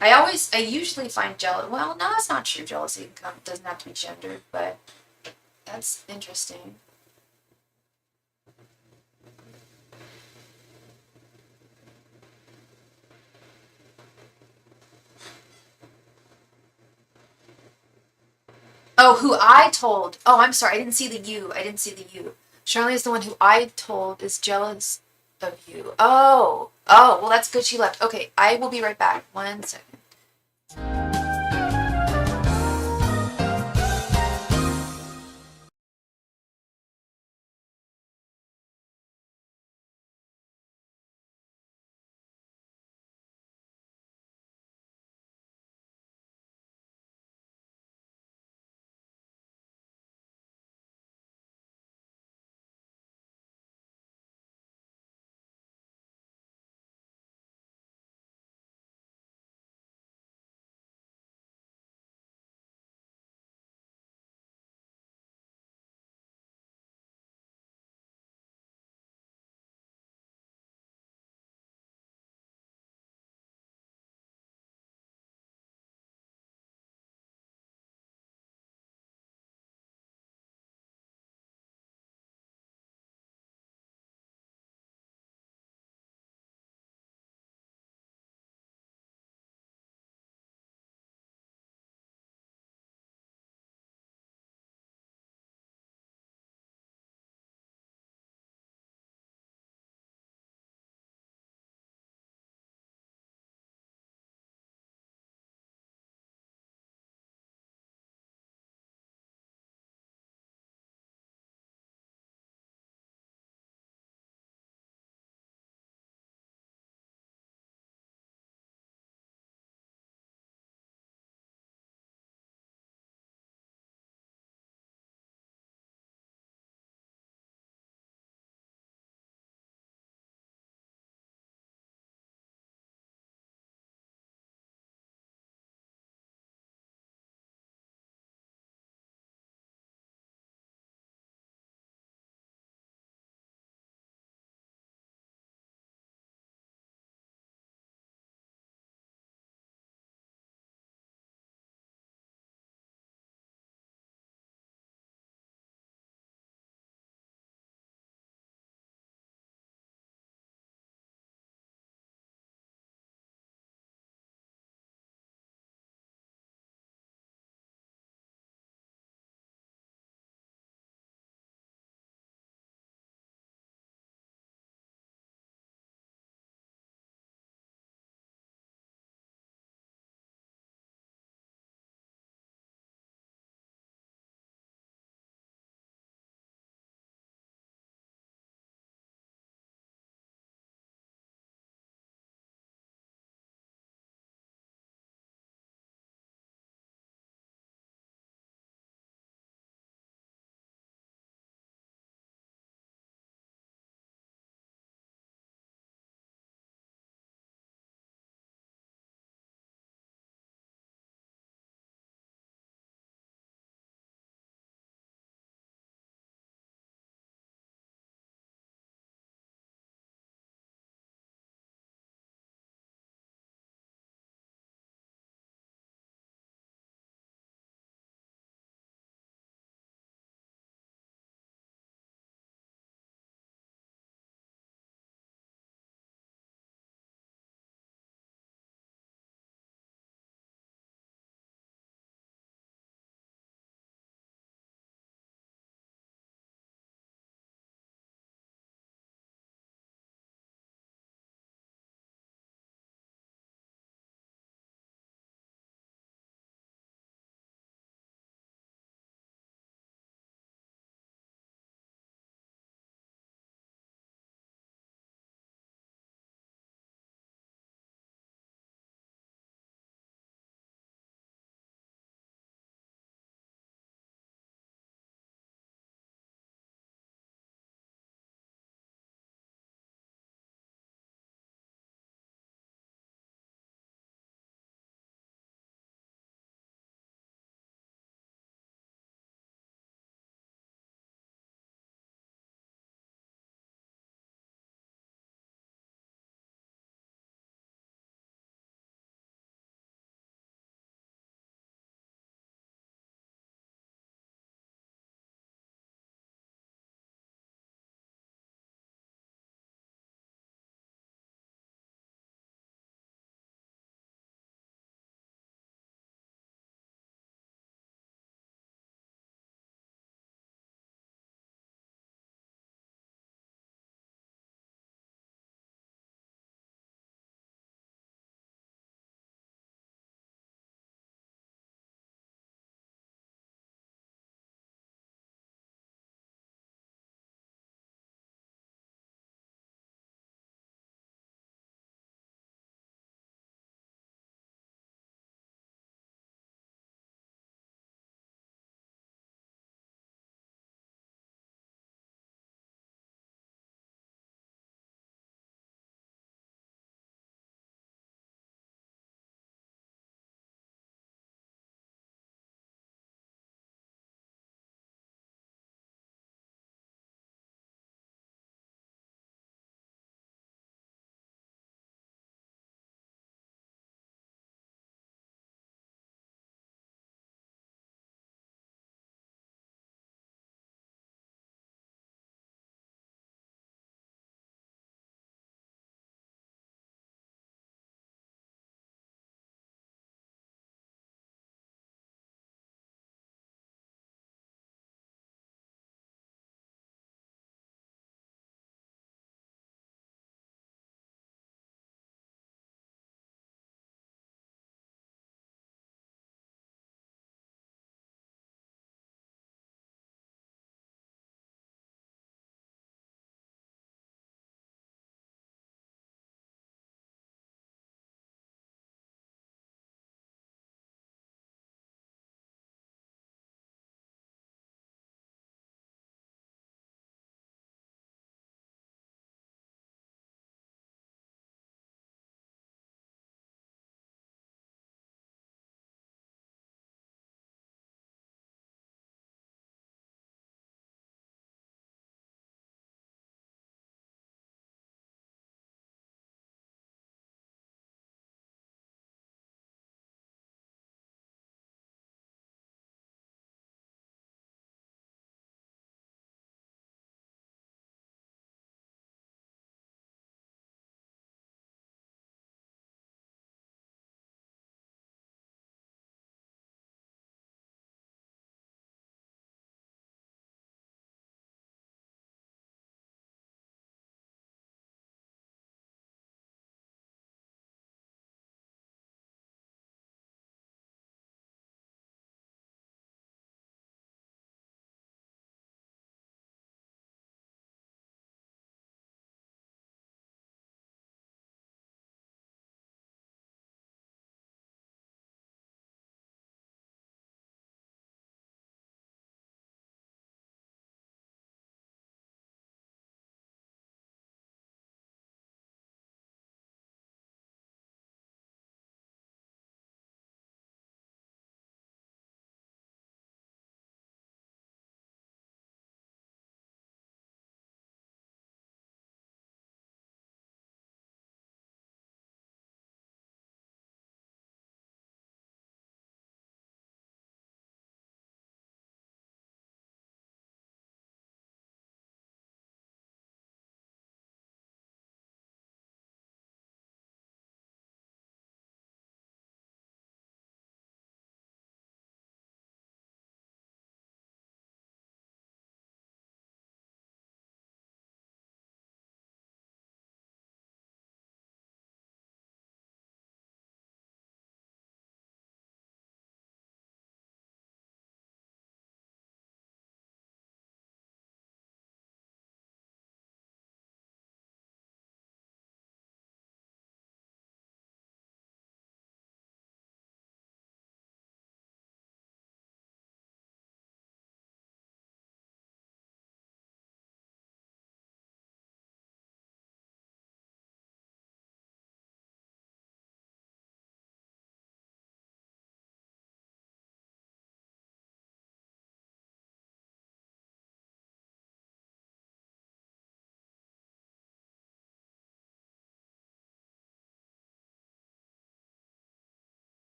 I usually find jealous. Well, no, that's not true. Jealousy doesn't have to be gendered, but that's interesting. Oh, who I told. Oh, I'm sorry. I didn't see the you. Charlie is the one who I told is jealous of you. Oh, well, that's good she left. Okay, I will be right back. 1 second.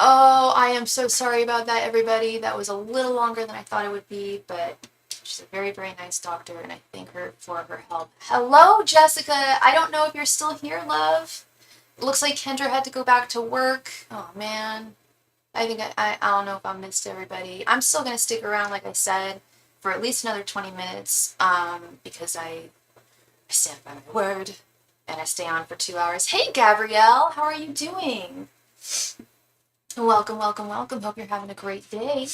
Oh, I am so sorry about that, everybody. That was a little longer than I thought it would be, but she's a very, very nice doctor, and I thank her for her help. Hello, Jessica. I don't know if you're still here, love. It looks like Kendra had to go back to work. Oh, man. I think I don't know if I missed everybody. I'm still going to stick around, like I said, for at least another 20 minutes, because I stand by my word, and I stay on for 2 hours. Hey, Gabrielle, how are you doing? Welcome, welcome, welcome. Hope you're having a great day.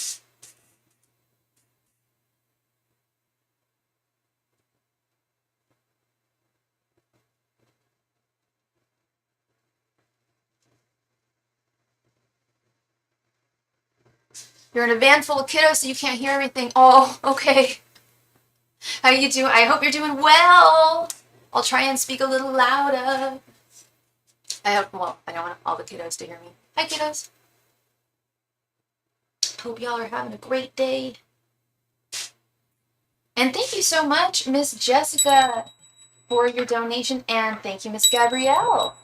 You're in a van full of kiddos, so you can't hear everything. Oh, okay. How you doing? I hope you're doing well. I'll try and speak a little louder. I don't want all the kiddos to hear me. Hi, kiddos. Hope y'all are having a great day. And thank you so much, Miss Jessica, for your donation. And thank you, Miss Gabrielle.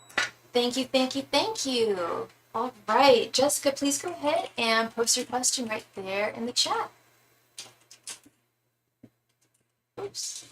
Thank you, thank you, thank you. All right, Jessica, please go ahead and post your question right there in the chat. Oops.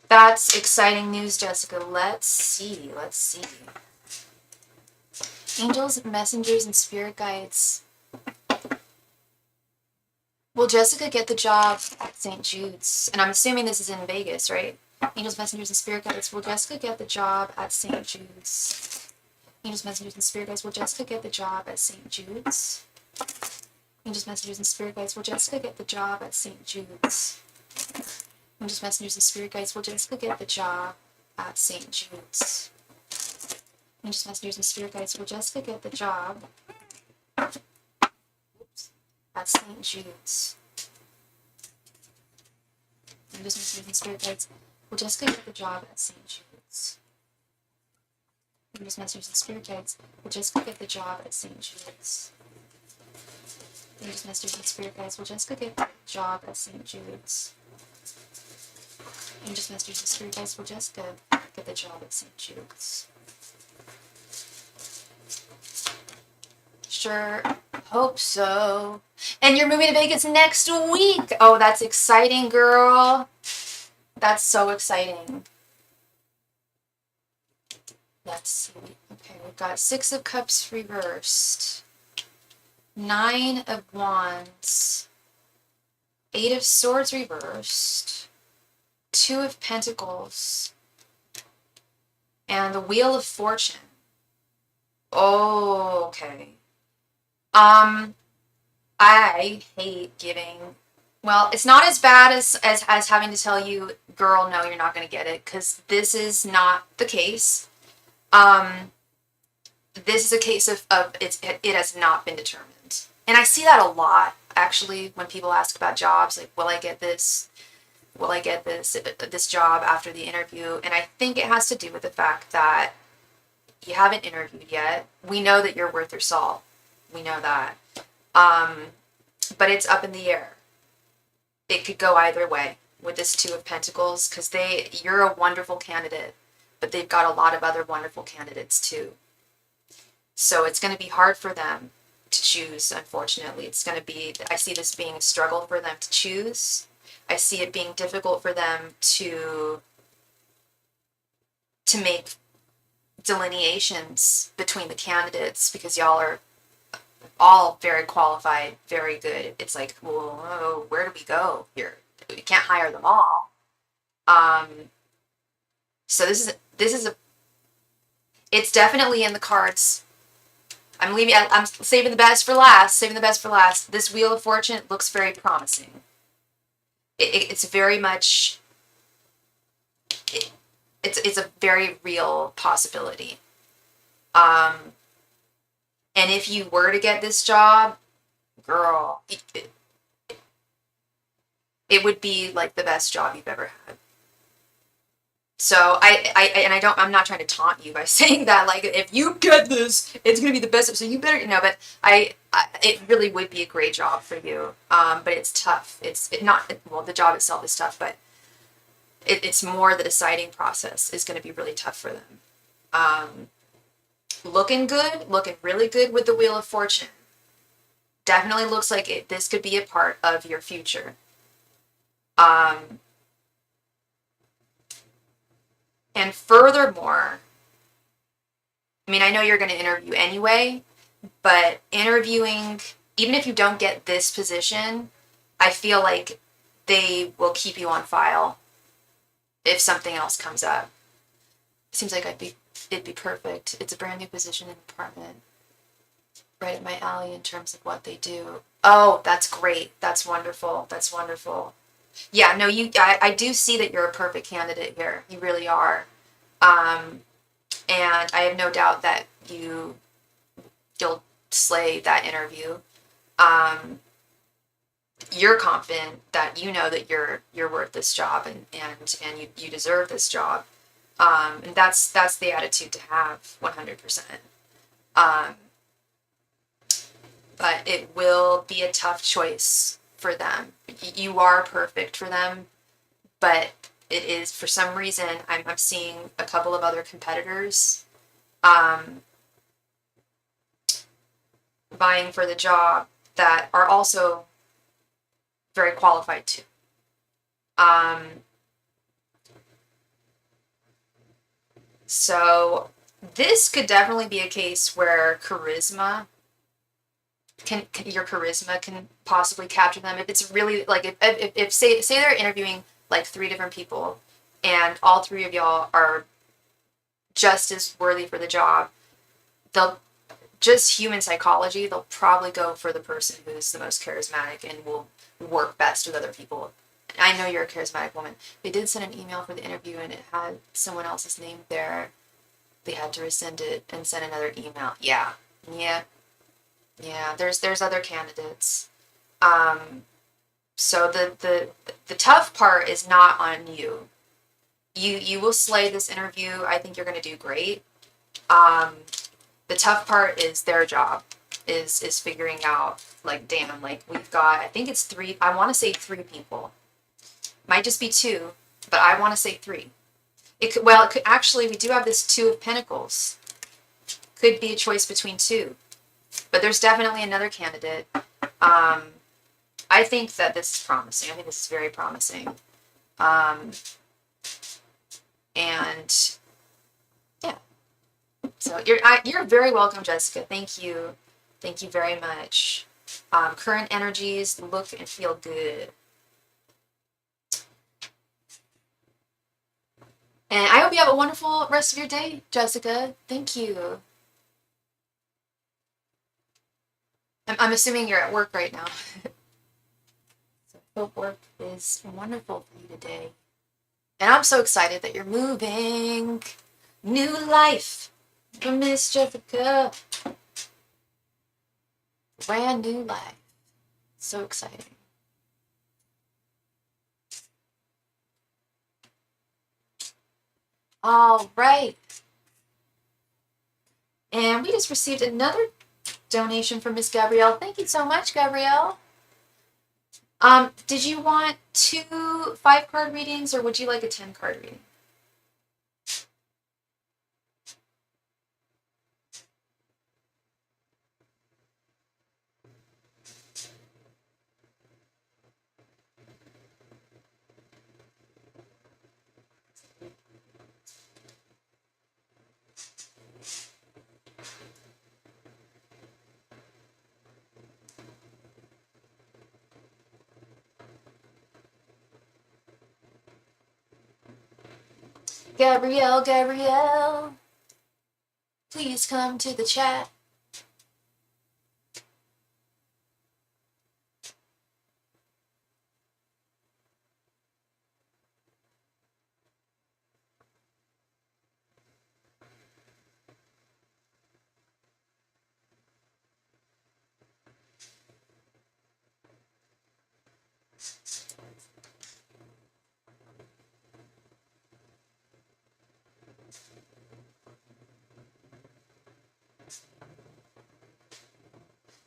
That's exciting news, Jessica. Let's see. Angels, messengers, and spirit guides. Will Jessica get the job at St. Jude's? And I'm assuming this is in Vegas, right? Angels, messengers, and spirit guides. Will Jessica get the job at St. Jude's? Angels, messengers, and spirit guides. Will Jessica get the job at St. Jude's? Angels, messengers, and spirit guides. Will Jessica get the job at St. Jude's? Angels, messengers, and spirit guides. Will Jessica get the job at St. Jude's? Angels, messengers, and spirit guides. Will Jessica get the job at St. Jude's? Angels, messengers, and spirit guides. Will Jessica get the job at St. Jude's? Angels, messengers, and spirit guides. Will Jessica get the job at St. Jude's? Angels, messengers, and spirit guides. Will Jessica get the job at St. Jude's? Angels, messengers, and spirit guides. Will Jessica get the job at St. Jude's? Sure, hope so. And you're moving to Vegas next week. Oh, that's exciting, girl. That's so exciting. Let's see. Okay, we've got 6 of Cups reversed, 9 of Wands, 8 of Swords reversed, 2 of Pentacles, and the Wheel of Fortune. Oh, okay. I hate giving. Well, it's not as bad as having to tell you, girl, no, you're not going to get it, because this is not the case. This is a case of it has not been determined. And I see that a lot, actually, when people ask about jobs, like, will I get this? Will I get this job after the interview? And I think it has to do with the fact that you haven't interviewed yet. We know that you're worth your salt. We know that. But it's up in the air. It could go either way with this 2 of Pentacles, because you're a wonderful candidate, but they've got a lot of other wonderful candidates too. So it's going to be hard for them to choose, unfortunately. It's going to be, I see this being a struggle for them to choose. I see it being difficult for them to make delineations between the candidates, because y'all are all very qualified, very good. It's like, whoa, where do we go here? We can't hire them all. So this is it's definitely in the cards. I'm saving the best for last. This Wheel of Fortune looks very promising. It's very much. It's a very real possibility. And if you were to get this job, girl, it would be like the best job you've ever had. So I'm not trying to taunt you by saying that, like, if you get this, it's going to be the best. So you better, but it really would be a great job for you. But it's tough. Well, the job itself is tough, but it's more the deciding process is going to be really tough for them. Looking really good with the Wheel of Fortune. Definitely looks like this could be a part of your future. And furthermore, I mean, I know you're going to interview anyway, but interviewing, even if you don't get this position, I feel like they will keep you on file if something else comes up. It seems like it'd be perfect. It's a brand new position in the department. Right up my alley in terms of what they do. Oh, that's great. That's wonderful. That's wonderful. Yeah, no, I do see that you're a perfect candidate here. You really are. And I have no doubt that you'll slay that interview. You're confident that you know that you're worth this job and you deserve this job. And that's the attitude to have 100%. But it will be a tough choice for them. You are perfect for them, but it is, for some reason, I'm seeing a couple of other competitors vying for the job that are also very qualified too. So this could definitely be a case where your charisma can possibly capture them. If it's really like if say they're interviewing like 3 different people and all 3 of y'all are just as worthy for the job, they'll just human psychology, they'll probably go for the person who's the most charismatic and will work best with other people. I know you're a charismatic woman. They did send an email for the interview and it had someone else's name there. They had to rescind it and send another email. Yeah. There's other candidates. So the tough part is not on you. You will slay this interview. I think you're going to do great. The tough part is their job, is figuring out, like, damn, like, we've got, I think it's 3, I want to say 3 people. Might just be 2, but I want to say 3. It could actually, we do have this 2 of Pentacles. Could be a choice between 2. But there's definitely another candidate. I think that this is promising. I think this is very promising. And yeah. So you're very welcome, Jessica. Thank you. Thank you very much. Current energies look and feel good. And I hope you have a wonderful rest of your day, Jessica. Thank you. I'm assuming you're at work right now. So I hope work is wonderful for you today. And I'm so excited that you're moving. New life for Miss Jessica. Brand new life. So exciting. All right. And we just received another donation from Miss Gabrielle. Thank you so much, Gabrielle. Did you want 2 5-card readings or would you like a 10-card reading? Gabrielle, please come to the chat.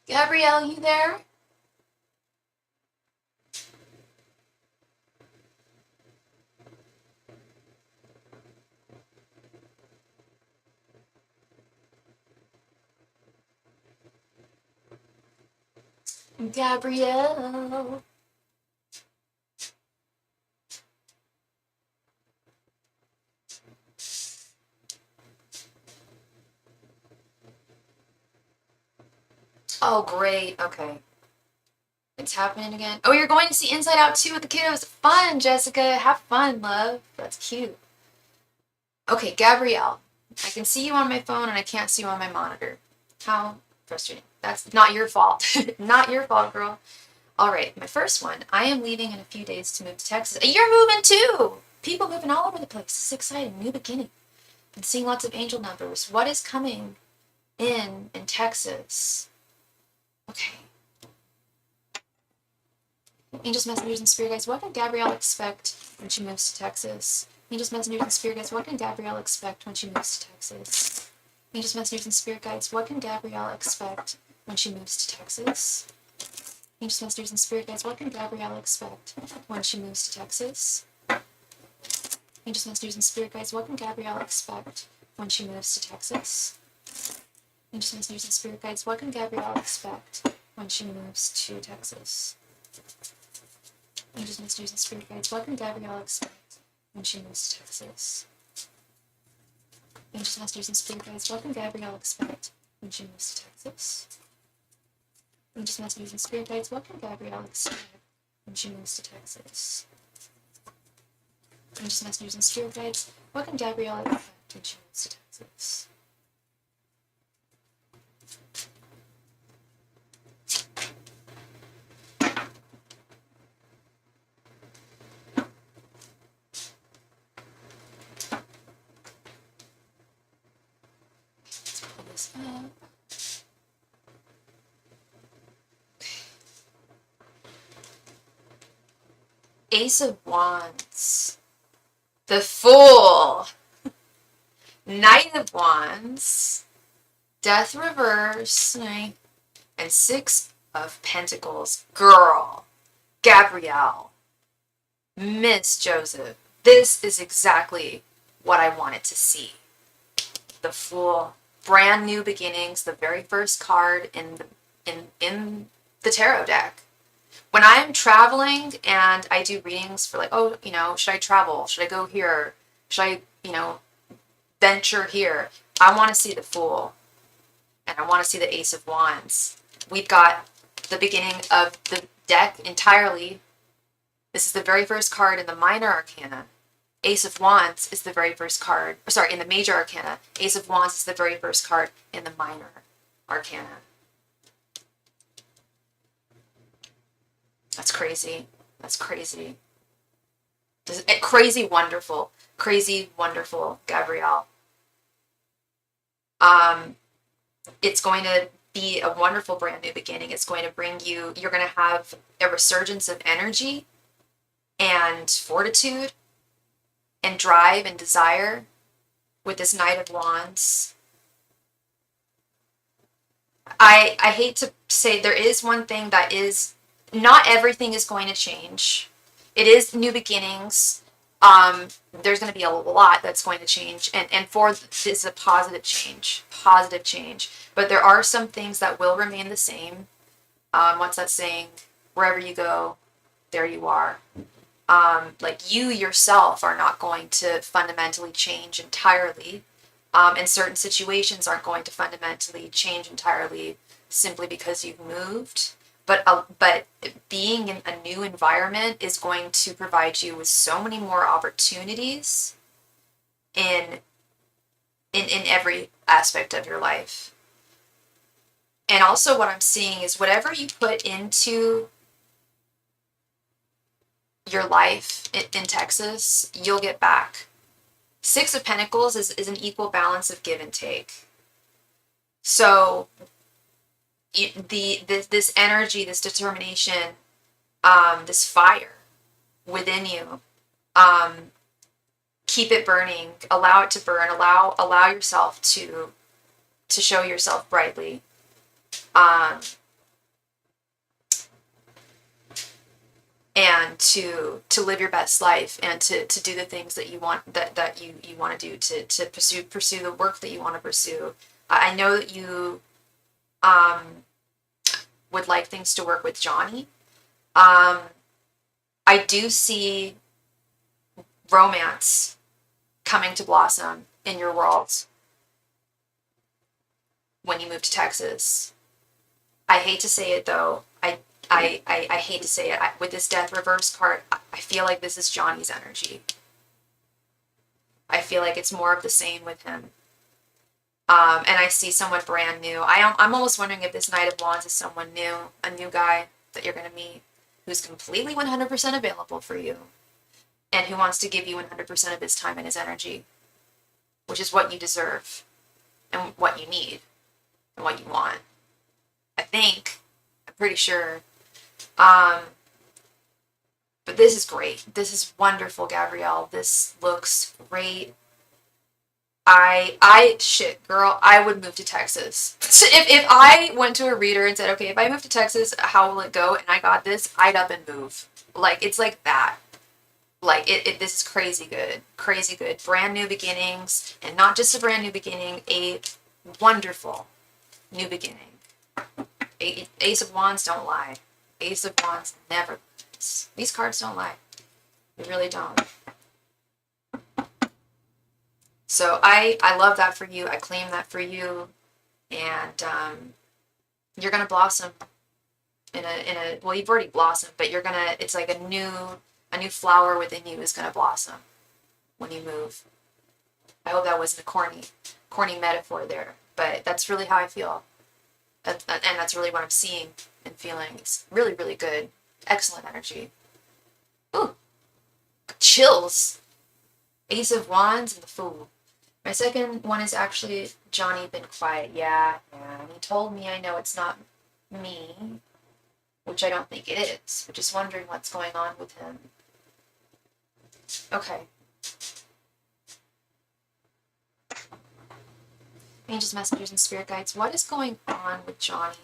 Gabrielle, you there? Gabrielle. Oh, great. Okay. It's happening again. Oh, you're going to see Inside Out 2 with the kiddos. Fun, Jessica. Have fun, love. That's cute. Okay, Gabrielle. I can see you on my phone and I can't see you on my monitor. How frustrating. That's not your fault. Not your fault, girl. All right, my first one. I am leaving in a few days to move to Texas. You're moving too! People moving all over the place. This is exciting. New beginning. Been seeing lots of angel numbers. What is coming in Texas? Okay. Angels, messengers, and spirit guides. What can Gabrielle expect when she moves to Texas? Angels, messengers, and spirit guides. What can Gabrielle expect when she moves to Texas? Angels, messengers, and spirit guides. What can Gabrielle expect when she moves to Texas? Angels, messengers, and spirit guides. What can Gabrielle expect when she moves to Texas? Angels, messengers, and spirit guides. What can Gabrielle expect when she moves to Texas? Angels, messengers, and spirit guides. What can Gabrielle expect when she moves to Texas? Angels, messengers, and spirit guides. What can Gabrielle expect when she moves to Texas? Angels, messengers, and spirit guides. What can Gabrielle expect when she moves to Texas? Angels, messengers, and spirit guides. What can Gabrielle expect when she moves to Texas? Angels, messengers, and spirit guides. What can Gabrielle expect when she moves to Texas? Let's pull this up. Ace of Wands. The Fool. Knight of Wands. Death reverse. And Six of Pentacles. Girl. Gabrielle. Miss Joseph. This is exactly what I wanted to see. The Fool. Brand new beginnings. The very first card in the tarot deck. When I'm traveling and I do readings for like, oh, should I travel? Should I go here? Should I, venture here? I want to see the Fool. And I want to see the Ace of Wands. We've got the beginning of the deck entirely. This is the very first card in the minor arcana. Ace of Wands is the very first card, in the major arcana. Ace of Wands is the very first card in the minor arcana. That's crazy. That's crazy. Crazy wonderful. Crazy wonderful, Gabrielle. It's going to be a wonderful brand new beginning. It's going to bring you, you're going to have a resurgence of energy and fortitude and drive and desire with this Knight of Wands. I hate to say, there is one thing that is, not everything is going to change. It is new beginnings. There's going to be a lot that's going to change, and for this is a positive change. But there are some things that will remain the same. What's that saying? Wherever you go, there you are. Like you yourself are not going to fundamentally change entirely, and certain situations aren't going to fundamentally change entirely simply because you've moved. But being in a new environment is going to provide you with so many more opportunities in every aspect of your life. And also what I'm seeing is whatever you put into your life in Texas, you'll get back. Six of Pentacles is an equal balance of give and take. So this energy, this determination, this fire within you, keep it burning, allow it to burn, allow yourself to show yourself brightly. and to live your best life, and to do the things that you want, that you want to do, to pursue the work that you want to pursue. I know that you would like things to work with Johnny. I do see romance coming to blossom in your world when you move to Texas. I hate to say it though. I hate to say it. With this death reverse card, I feel like this is Johnny's energy. I feel like it's more of the same with him. And I see someone brand new. I'm almost wondering if this Knight of Wands is someone new, a new guy that you're going to meet who's completely 100% available for you and who wants to give you 100% of his time and his energy, which is what you deserve and what you need and what you want. I think, I'm pretty sure. But this is great. This is wonderful, Gabrielle. This looks great. Shit, girl, I would move to Texas. If I went to a reader and said, okay, if I move to Texas, how will it go? And I got this, I'd up and move. Like, it's like that. Like, this is crazy good. Crazy good. Brand new beginnings. And not just a brand new beginning, a wonderful new beginning. Ace of Wands don't lie. Ace of Wands never lies. These cards don't lie. They really don't. So I love that for you. I claim that for you. And you're going to blossom in a, well, you've already blossomed, but you're going to, it's like a new flower within you is going to blossom when you move. I hope that wasn't a corny metaphor there, but that's really how I feel. And that's really what I'm seeing and feeling. It's really, really good. Excellent energy. Ooh, chills. Ace of Wands and the Fool. My second one is actually Johnny been quiet. Yeah. And he told me, I know it's not me, which I don't think it is. But just wondering what's going on with him. Okay. Angels, messengers, and spirit guides. What is going on with Johnny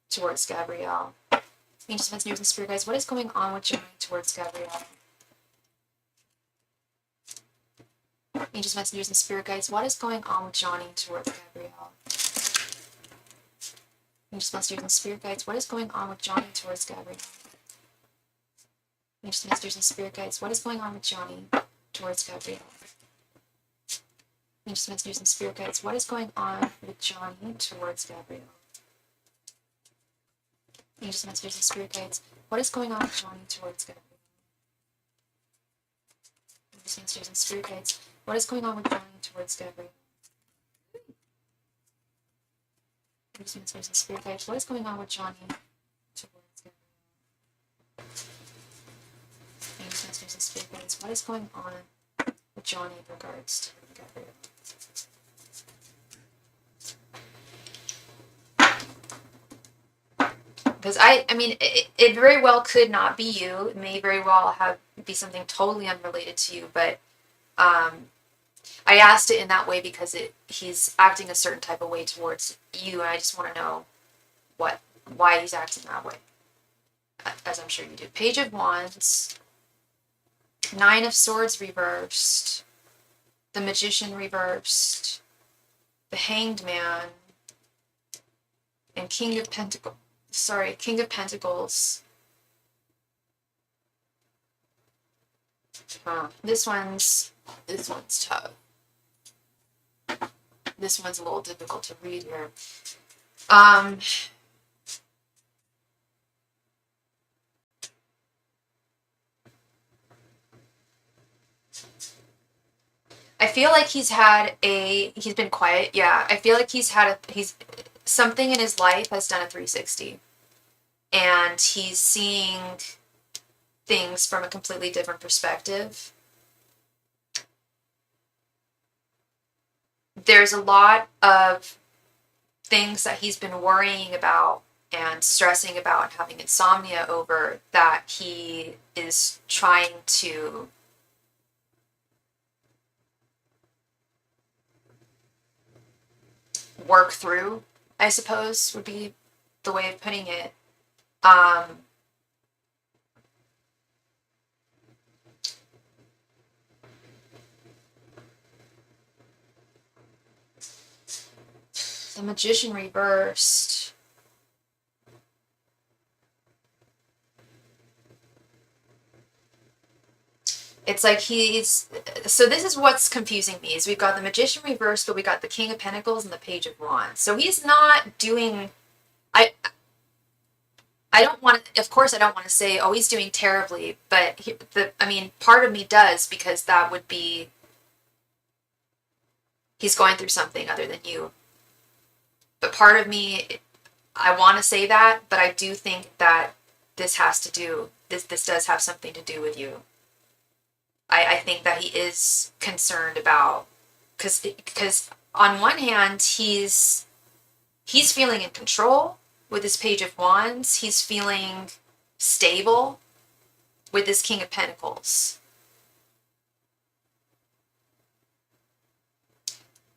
towards Gabrielle? Angels, messengers, and spirit guides. What is going on with Johnny towards Gabrielle? Angels, messengers, and spirit guides. What is going on with Johnny towards Gabrielle? Angels, messengers, and spirit guides. What is going on with Johnny towards Gabrielle? Angels, messengers, and spirit guides. What is going on with Johnny towards Gabrielle? Angels, messengers, and spirit guides. What is going on with Johnny towards Gabrielle? Angels, messengers, and spirit guides. What is going on with Johnny towards Gabrielle? Angels, messengers, and spirit guides. What is going on with Johnny towards Gabrielle? Angels, messengers, and spirit guides. What is going on with Johnny towards Gabrielle? Angels, messengers, and spirit guides. What is going on with Johnny in regards to Gabrielle? Because I mean, it very well could not be you. It may very well be something totally unrelated to you. But I asked it in that way because he's acting a certain type of way towards you, and I just want to know why he's acting that way. As I'm sure you do. Page of Wands, Nine of Swords reversed, the Magician reversed, the Hanged Man, and King of Pentacles. King of Pentacles. This one's tough. This one's a little difficult to read here. I feel like he's been quiet. Yeah, I feel like something in his life has done a 360. And he's seeing things from a completely different perspective. There's a lot of things that he's been worrying about and stressing about and having insomnia over that he is trying to work through, I suppose, would be the way of putting it. The Magician reversed. It's like so this is what's confusing me, is we've got the Magician reversed, but we got the King of Pentacles and the Page of Wands. So he's not doing, I don't want to, of course I don't want to say, oh, he's doing terribly, but I mean, part of me does, because that would be, he's going through something other than you. But part of me, I want to say that, but I do think that this does have something to do with you. I think that he is concerned about, because on one hand, he's feeling in control with his Page of Wands. He's feeling stable with this King of Pentacles.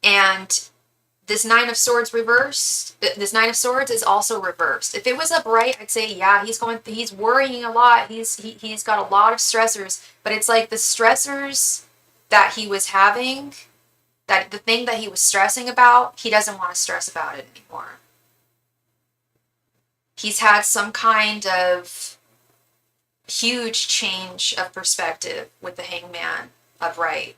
And this Nine of Swords reversed, this Nine of Swords is also reversed. If it was upright, I'd say, yeah, he's worrying a lot. He's got a lot of stressors, but it's like the stressors that he was having, that the thing that he was stressing about, he doesn't want to stress about it anymore. He's had some kind of huge change of perspective with the Hangman upright.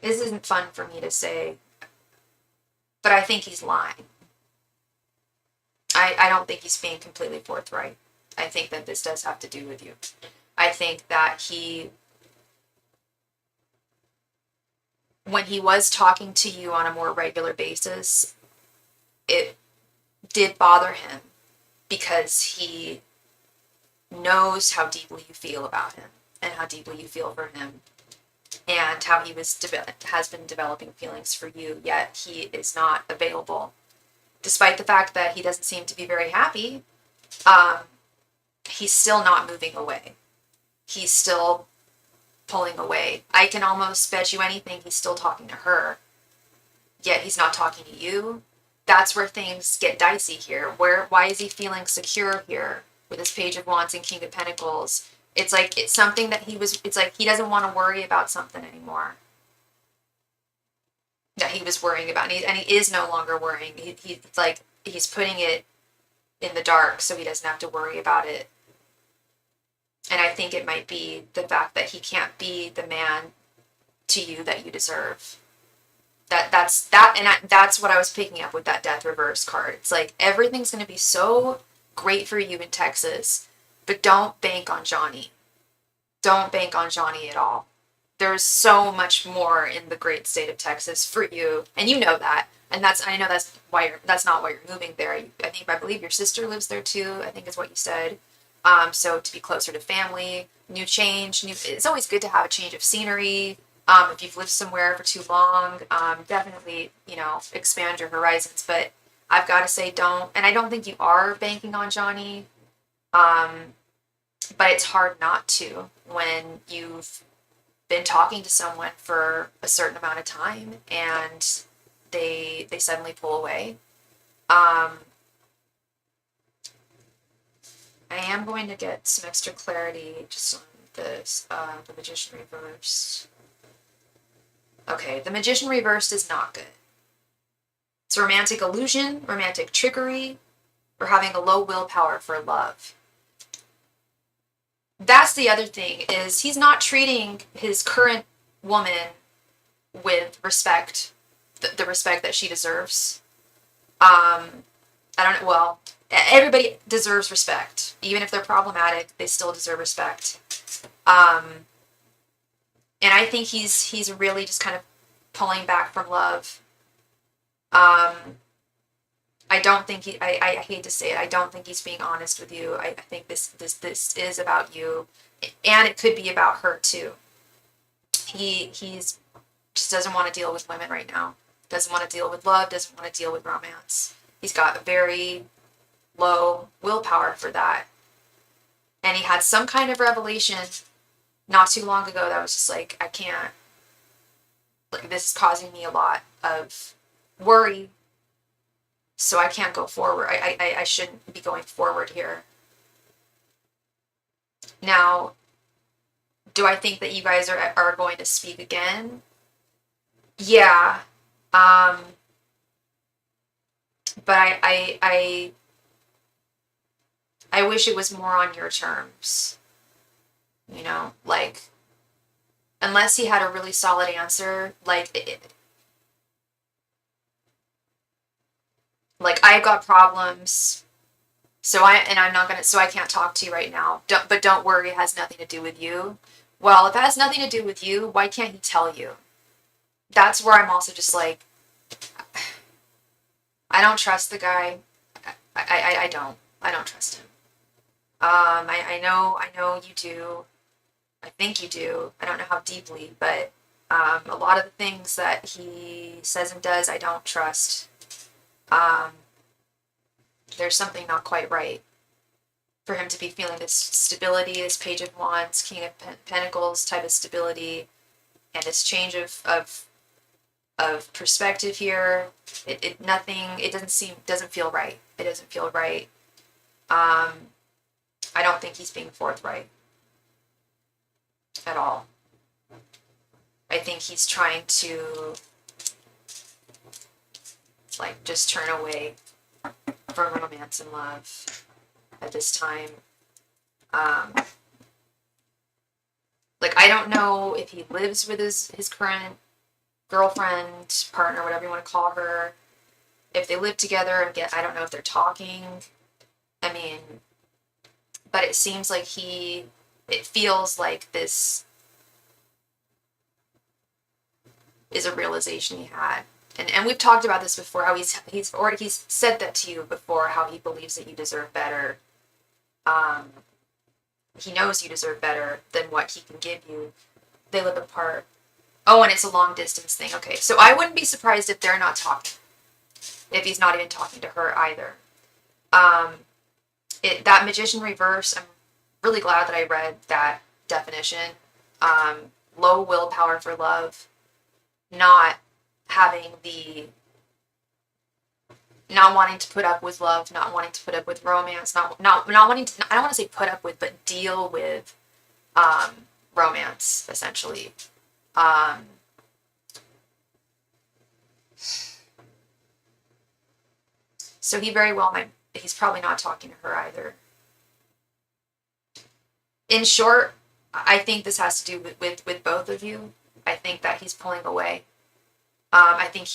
This isn't fun for me to say, but I think he's lying. I don't think he's being completely forthright. I think that this does have to do with you. I think that when he was talking to you on a more regular basis, it did bother him, because he knows how deeply you feel about him and how deeply you feel for him, and how he has been developing feelings for you, yet he is not available. Despite the fact that he doesn't seem to be very happy, he's still not moving away. He's still pulling away. I can almost bet you anything he's still talking to her, yet he's not talking to you. That's where things get dicey here. Why is he feeling secure here with his Page of Wands and King of Pentacles? It's like it's something that it's like he doesn't want to worry about something anymore that he was worrying about. And he is no longer worrying. It's like he's putting it in the dark so he doesn't have to worry about it. And I think it might be the fact that he can't be the man to you that you deserve. That's what I was picking up with that Death reverse card. It's like everything's going to be so great for you in Texas, but don't bank on Johnny. Don't bank on Johnny at all. There's so much more in the great state of Texas for you, and you know that. And I know that's not why you're moving there. I believe your sister lives there too. I think is what you said. So to be closer to family, new change. It's always good to have a change of scenery. If you've lived somewhere for too long, definitely, expand your horizons. But I've got to say, don't. And I don't think you are banking on Johnny. But it's hard not to when you've been talking to someone for a certain amount of time and they suddenly pull away. I am going to get some extra clarity just on this, the Magician reversed. Okay, the Magician reversed is not good. It's romantic illusion, romantic trickery, or having a low willpower for love. That's the other thing, is he's not treating his current woman with respect, the respect that she deserves. I don't know, well, everybody deserves respect. Even if they're problematic, they still deserve respect. And I think he's really just kind of pulling back from love. I don't think I hate to say it, I don't think he's being honest with you. I think this is about you, and it could be about her too. He's just doesn't want to deal with women right now. Doesn't want to deal with love, doesn't want to deal with romance. He's got very low willpower for that. And he had some kind of revelation not too long ago that was just like, I can't, like, this is causing me a lot of worry, so I can't go forward. I shouldn't be going forward here. Now, do I think that you guys are going to speak again? Yeah. Um, but I wish it was more on your terms. You know, like, unless he had a really solid answer, like I've got problems, I'm not gonna, so I can't talk to you right now. But don't worry, it has nothing to do with you. Well, if it has nothing to do with you, why can't he tell you? That's where I'm also just like, I don't trust the guy. I don't trust him. I know you do. I think you do. I don't know how deeply, but a lot of the things that he says and does, I don't trust. Um, there's something not quite right for him to be feeling this stability, this Page of Wands, King of Pentacles type of stability, and this change of perspective here. It doesn't feel right. It doesn't feel right. I don't think he's being forthright at all. I think he's trying to like just turn away from romance and love at this time. Like I don't know if he lives with his current girlfriend, partner, whatever you want to call her. If they live together and I don't know if they're talking. I mean, but it seems like it feels like this is a realization he had. And we've talked about this before, how he's said that to you before, how he believes that you deserve better. He knows you deserve better than what he can give you. They live apart. Oh, and it's a long distance thing. Okay, so I wouldn't be surprised if they're not talking. If he's not even talking to her either. That Magician reverse, I'm really glad that I read that definition. Low willpower for love, not having not wanting to put up with love, not wanting to put up with romance, not wanting to, I don't want to say put up with, but deal with romance, essentially. So he very well might, he's probably not talking to her either. In short, I think this has to do with both of you. I think that he's pulling away. I think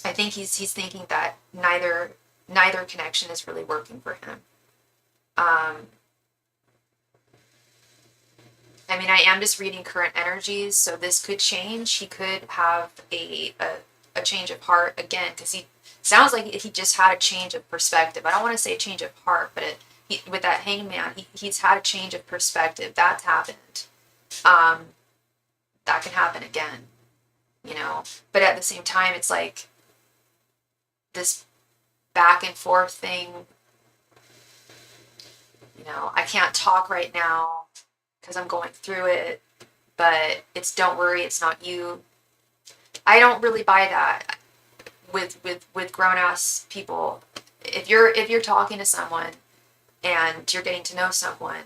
I think he's thinking that neither connection is really working for him. I mean, I am just reading current energies, so this could change. He could have a change of heart again, because he sounds like he just had a change of perspective. I don't want to say change of heart, but with that hangman, he's had a change of perspective. That's happened. That can happen again, you know. But at the same time, it's like this back and forth thing. You know, I can't talk right now because I'm going through it, but don't worry, it's not you. I don't really buy that with grown ass people. If you're talking to someone and you're getting to know someone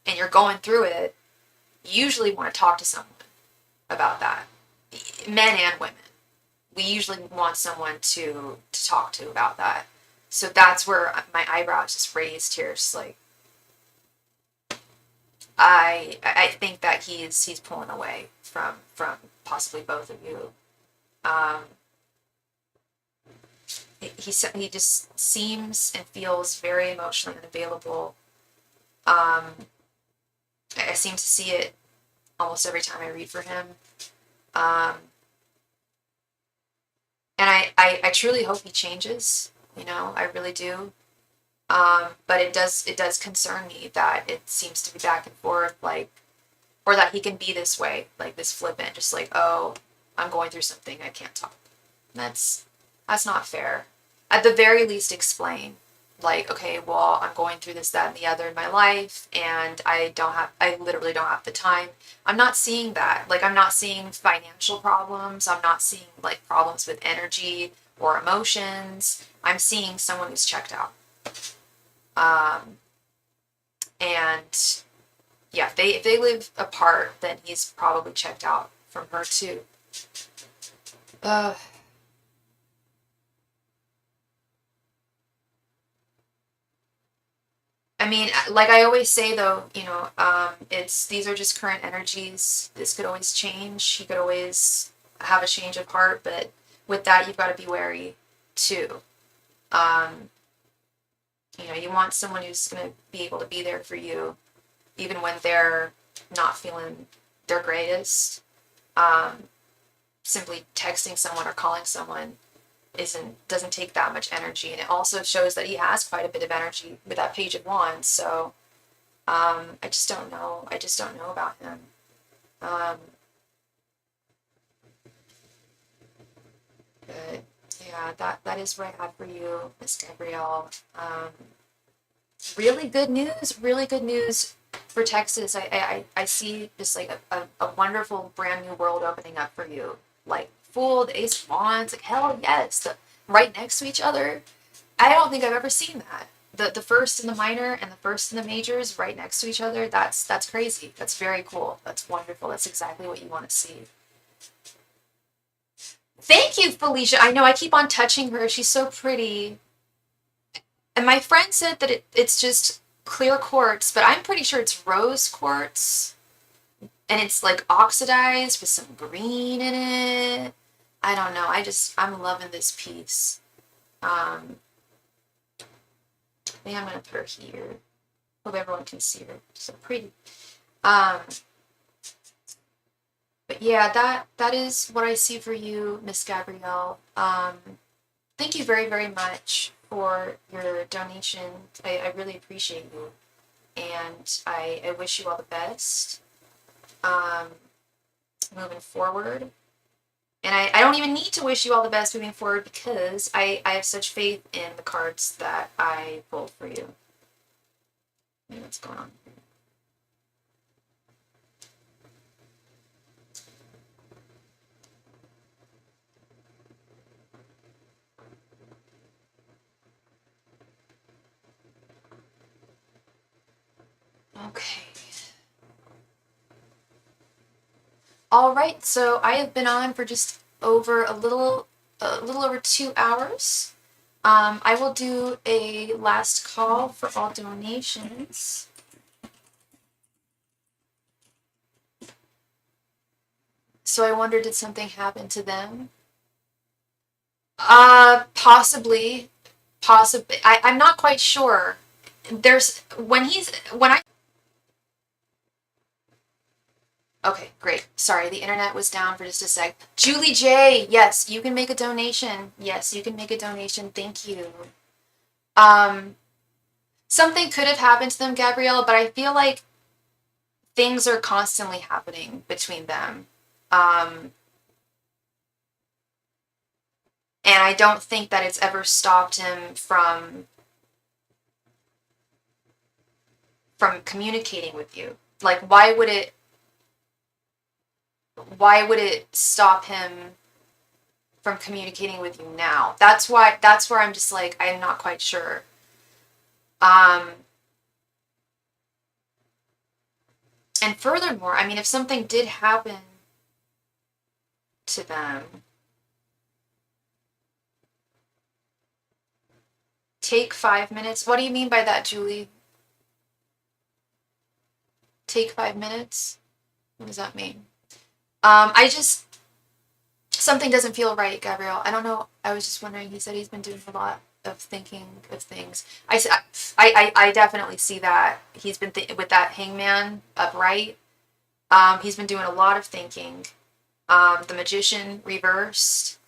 and you're going through it, you usually want to talk to someone about that. Men and women. We usually want someone to talk to about that. So that's where my eyebrows just raised here. It's like I think that he's pulling away from possibly both of you. He just seems and feels very emotionally unavailable. I seem to see it almost every time I read for him. And I truly hope he changes. You know, I really do. But it does concern me that it seems to be back and forth, like, or that he can be this way, like this flippant, just like, oh, I'm going through something, I can't talk. That's not fair. At the very least, explain, like, okay, well, I'm going through this, that, and the other in my life, and I literally don't have the time. I'm not seeing that. Like, I'm not seeing financial problems. I'm not seeing like problems with energy or emotions. I'm seeing someone who's checked out. And yeah, if they live apart, then he's probably checked out from her too. I mean, like I always say though, you know, these are just current energies. This could always change. He could always have a change of heart, but with that, you've got to be wary too. You know, you want someone who's going to be able to be there for you, even when they're not feeling their greatest. Simply texting someone or calling someone doesn't take that much energy, and it also shows that he has quite a bit of energy with that Page of Wands. So I just don't know. I just don't know about him. But yeah, that is what I had for you, Miss Gabrielle. Really good news. Really good news for Texas. I see just like a wonderful brand new world opening up for you. Like Fool, the Ace of Wands, like hell yes, right next to each other. I don't think I've ever seen that. The first and the minor and the first and the majors right next to each other. That's crazy. That's very cool. That's wonderful. That's exactly what you want to see. Thank you, Felicia. I know I keep on touching her. She's so pretty. And my friend said that it's just clear quartz, but I'm pretty sure it's rose quartz. And it's like oxidized with some green in it. I don't know. I'm loving this piece. I think I'm going to put her here. Hope everyone can see her. So pretty. But yeah, that is what I see for you, Miss Gabrielle. Thank you very, very much for your donation. I really appreciate you. And I wish you all the best moving forward. And I don't even need to wish you all the best moving forward because I have such faith in the cards that I pulled for you. What's going on here? Okay. All right, so I have been on for just over a little over 2 hours. I will do a last call for all donations. So I wonder, did something happen to them? Possibly. I'm not quite sure. Okay, great. Sorry, the internet was down for just a sec. Julie J, yes, you can make a donation. Yes, you can make a donation. Thank you. Something could have happened to them, Gabrielle, but I feel like things are constantly happening between them. And I don't think that it's ever stopped him from communicating with you. Like, why would it stop him from communicating with you now? That's where I'm just like, I'm not quite sure. And furthermore, I mean, if something did happen to them, take 5 minutes. What do you mean by that, Julie? Take 5 minutes? What does that mean? Something doesn't feel right, Gabrielle. I don't know. I was just wondering. He said he's been doing a lot of thinking of things. I definitely see that. He's been with that hangman upright. He's been doing a lot of thinking. The Magician reversed.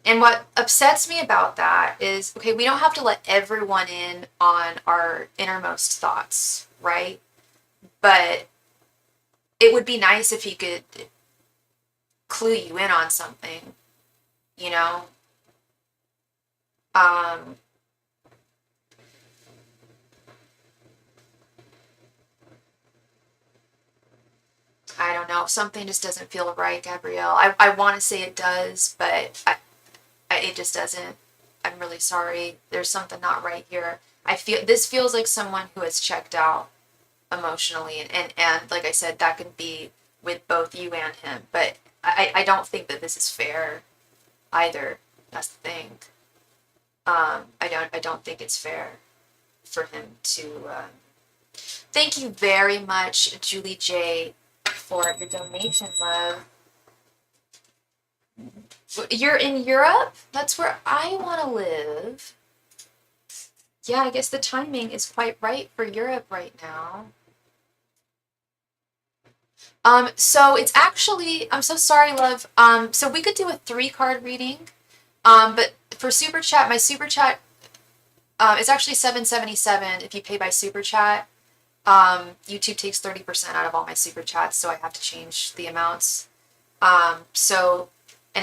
And what upsets me about that is, okay, we don't have to let everyone in on our innermost thoughts, right? But it would be nice if he could clue you in on something, you know? I don't know. know, something just doesn't feel right, Gabrielle. I want to say it does, but it just doesn't. I'm really sorry. There's something not right here. This feels like someone who has checked out emotionally, and like I said, that could be with both you and him. But I don't think that this is fair either. That's the thing. I don't think it's fair for him to. Thank you very much, Julie J, for your donation, love. You're in Europe? That's where I want to live. Yeah, I guess the timing is quite right for Europe right now. So it's actually, I'm so sorry, love. So we could do a 3-card reading. But for Super Chat, my Super Chat, it's actually $7.77 if you pay by Super Chat. YouTube takes 30% out of all my Super Chats, so I have to change the amounts. And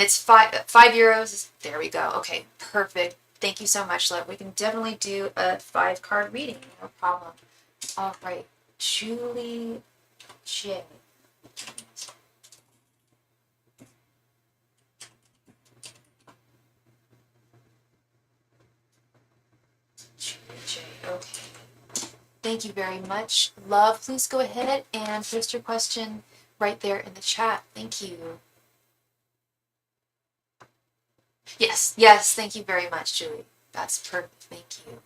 it's €5. There we go. Okay, perfect. Thank you so much, love. We can definitely do a 5-card reading, no problem. All right, Julie J. Julie J. Okay. Thank you very much, love. Please go ahead and post your question right there in the chat. Thank you. Yes, thank you very much, Julie. That's perfect, thank you.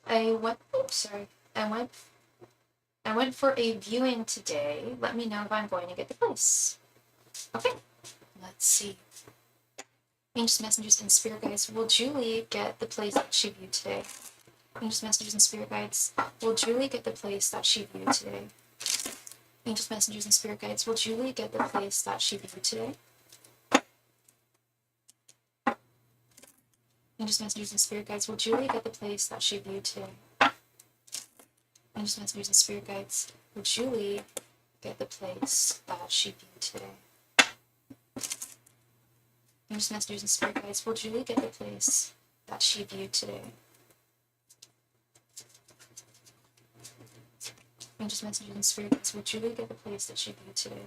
I went for a viewing today. Let me know if I'm going to get the place. Okay, let's see. Angels, messengers, and spirit guides. Will Julie get the place that she viewed today? Angels, messengers, and spirit guides. Will Julie get the place that she viewed today? Angels, messengers, and spirit guides. Will Julie get the place that she viewed today? Angels, messengers, and spirit guides. Will Julie get the place that she viewed today? Angels, messengers, and spirit guides. Will Julie get the place that she viewed today? Angels, messengers, and spirit guides. Will Julie get the place that she viewed today? Angels, messengers, and spirit guides. Will Julie get the place that she viewed today?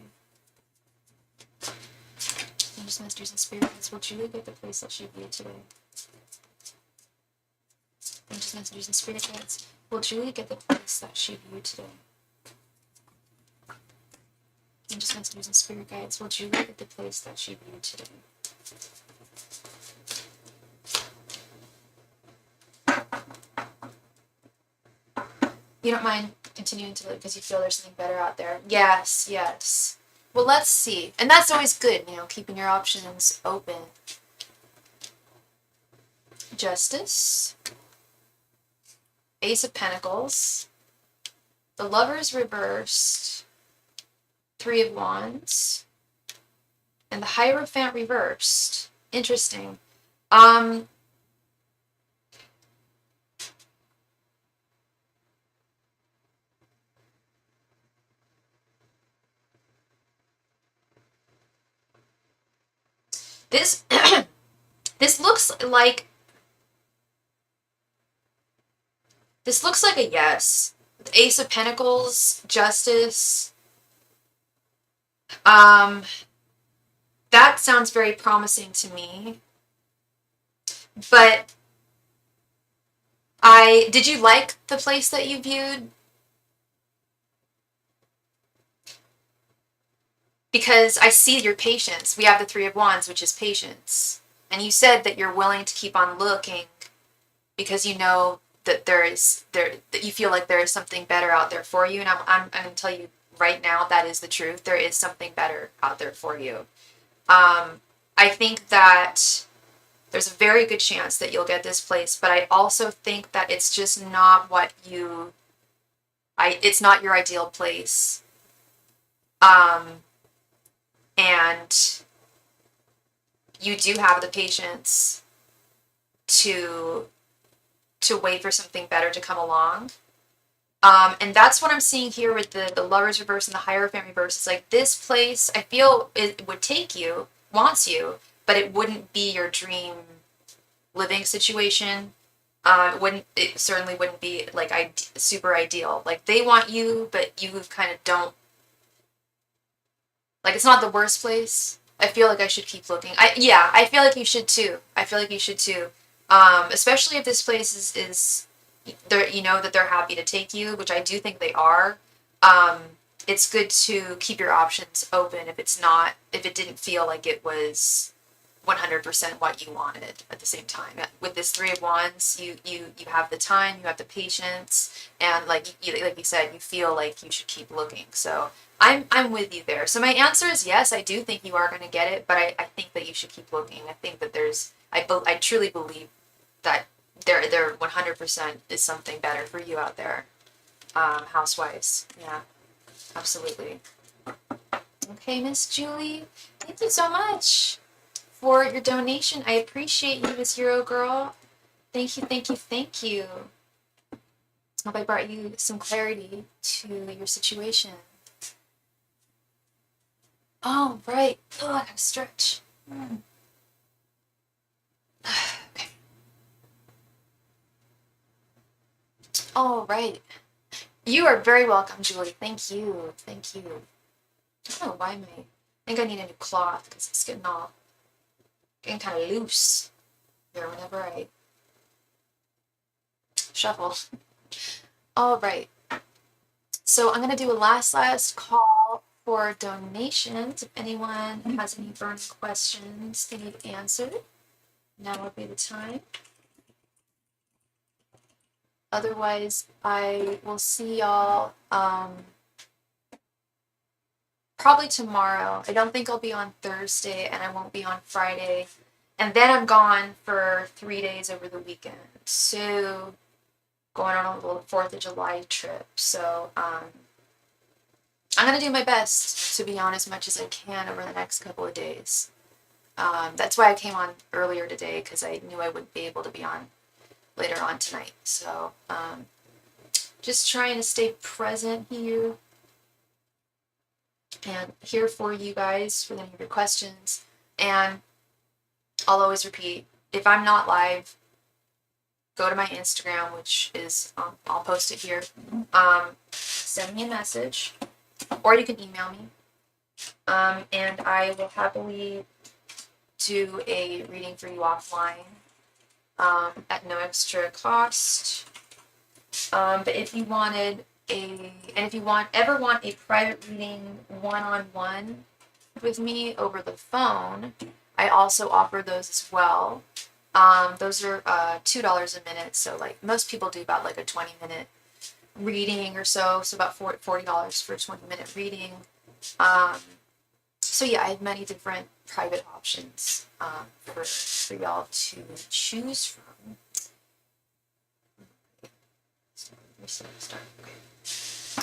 Angels, messengers, and spirit guides. Will Julie get the place that she viewed today? Angels, messengers, and spirit guides. Will Julie get the place that she viewed today? Angels, messengers, and spirit guides. Will Julie get the place that she viewed today? You don't mind continuing to look because you feel there's something better out there? Yes. Well, let's see. And that's always good, keeping your options open. Justice. Ace of Pentacles. The Lovers reversed. 3 of Wands. And the Hierophant reversed. Interesting. This this looks like a yes. Ace of Pentacles, Justice. That sounds very promising to me. But did you like the place that you viewed? Because I see your patience. We have the 3 of Wands, which is patience. And you said that you're willing to keep on looking because you know that that you feel like there is something better out there for you. And I'm going to tell you right now, that is the truth. There is something better out there for you. I think that there's a very good chance that you'll get this place, but I also think that it's just not what you It's not your ideal place. And you do have the patience to wait for something better to come along. And that's what I'm seeing here with the Lovers reverse and the Hierophant reverse. It's like this place, I feel it would take you, wants you, but it wouldn't be your dream living situation. It certainly wouldn't be like super ideal. Like they want you, but you kind of don't. Like it's not the worst place. I feel like I should keep looking. I feel like you should too. I feel like you should too. Especially if this place is they're, you know that they're happy to take you, which I do think they are. Um, it's good to keep your options open if it didn't feel like it was 100% what you wanted at the same time. With this Three of Wands, you have the time, you have the patience, and like you said, you feel like you should keep looking. So I'm with you there. So my answer is yes, I do think you are going to get it, but I think that you should keep looking. I think that I truly believe that there 100% is something better for you out there, housewives. Yeah, absolutely. Okay, Miss Julie, thank you so much for your donation. I appreciate you, Miss Hero Girl. Thank you, thank you, thank you. Hope I brought you some clarity to your situation. Oh, right. Oh, I gotta stretch. Okay. All right. You are very welcome, Julie. Thank you. Thank you. I don't know why I think I need a new cloth because it's getting kind of loose here whenever I shuffle. All right. So I'm going to do a last call for donations. If anyone has any burning questions they need answered, now would be the time. Otherwise, I will see y'all probably tomorrow. I don't think I'll be on Thursday, and I won't be on Friday. And then I'm gone for 3 days over the weekend. So going on a little 4th of July trip. So I'm going to do my best to be on as much as I can over the next couple of days. That's why I came on earlier today, because I knew I wouldn't be able to be on later on tonight. So just trying to stay present here and here for you guys for any of your questions. And I'll always repeat, if I'm not live, go to my Instagram, which is, I'll post it here. Send me a message, or you can email me. And I will happily do a reading for you offline at no extra cost. But if you wanted if you ever want a private reading one-on-one with me over the phone, I also offer those as well. Those are $2 a minute, so like most people do about like a 20-minute reading or so about $40 for a 20-minute reading. So yeah, I have many different private options for y'all to choose from. Okay.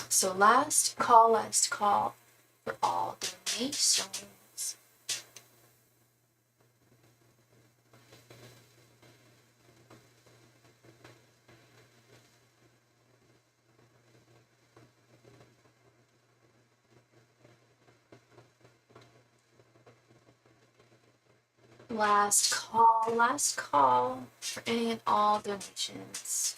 So last call for all donations. Last call for any and all donations.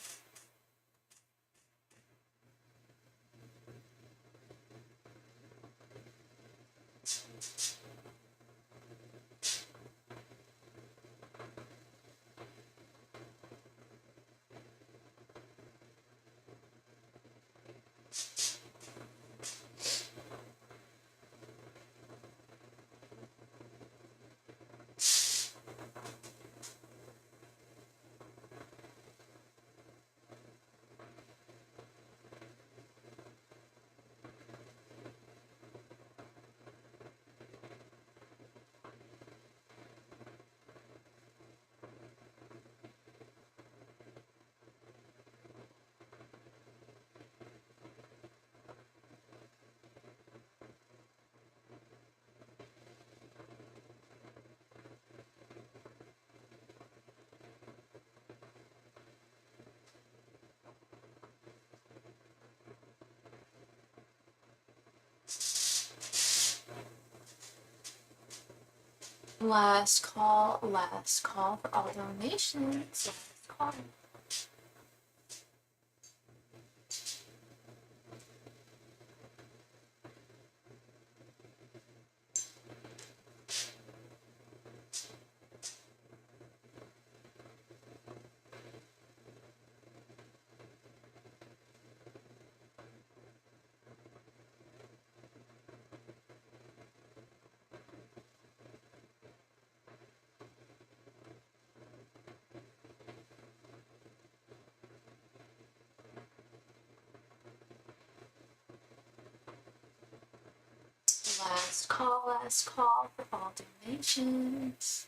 Last call for all donations. Last call. Last call for all donations.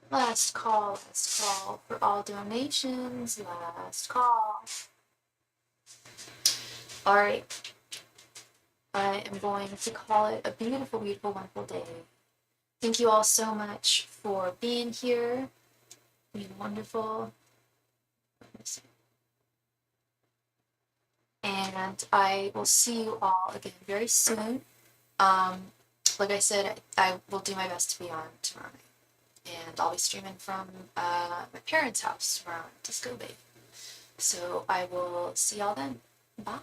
Last call for all donations. Last call. Alright. I am going to call it a beautiful, beautiful, wonderful day. Thank you all so much for being here, being wonderful. And I will see you all again very soon. Like I said, I will do my best to be on tomorrow night. And I'll be streaming from my parents' house tomorrow night, Disco Bay. So I will see y'all then. Bye.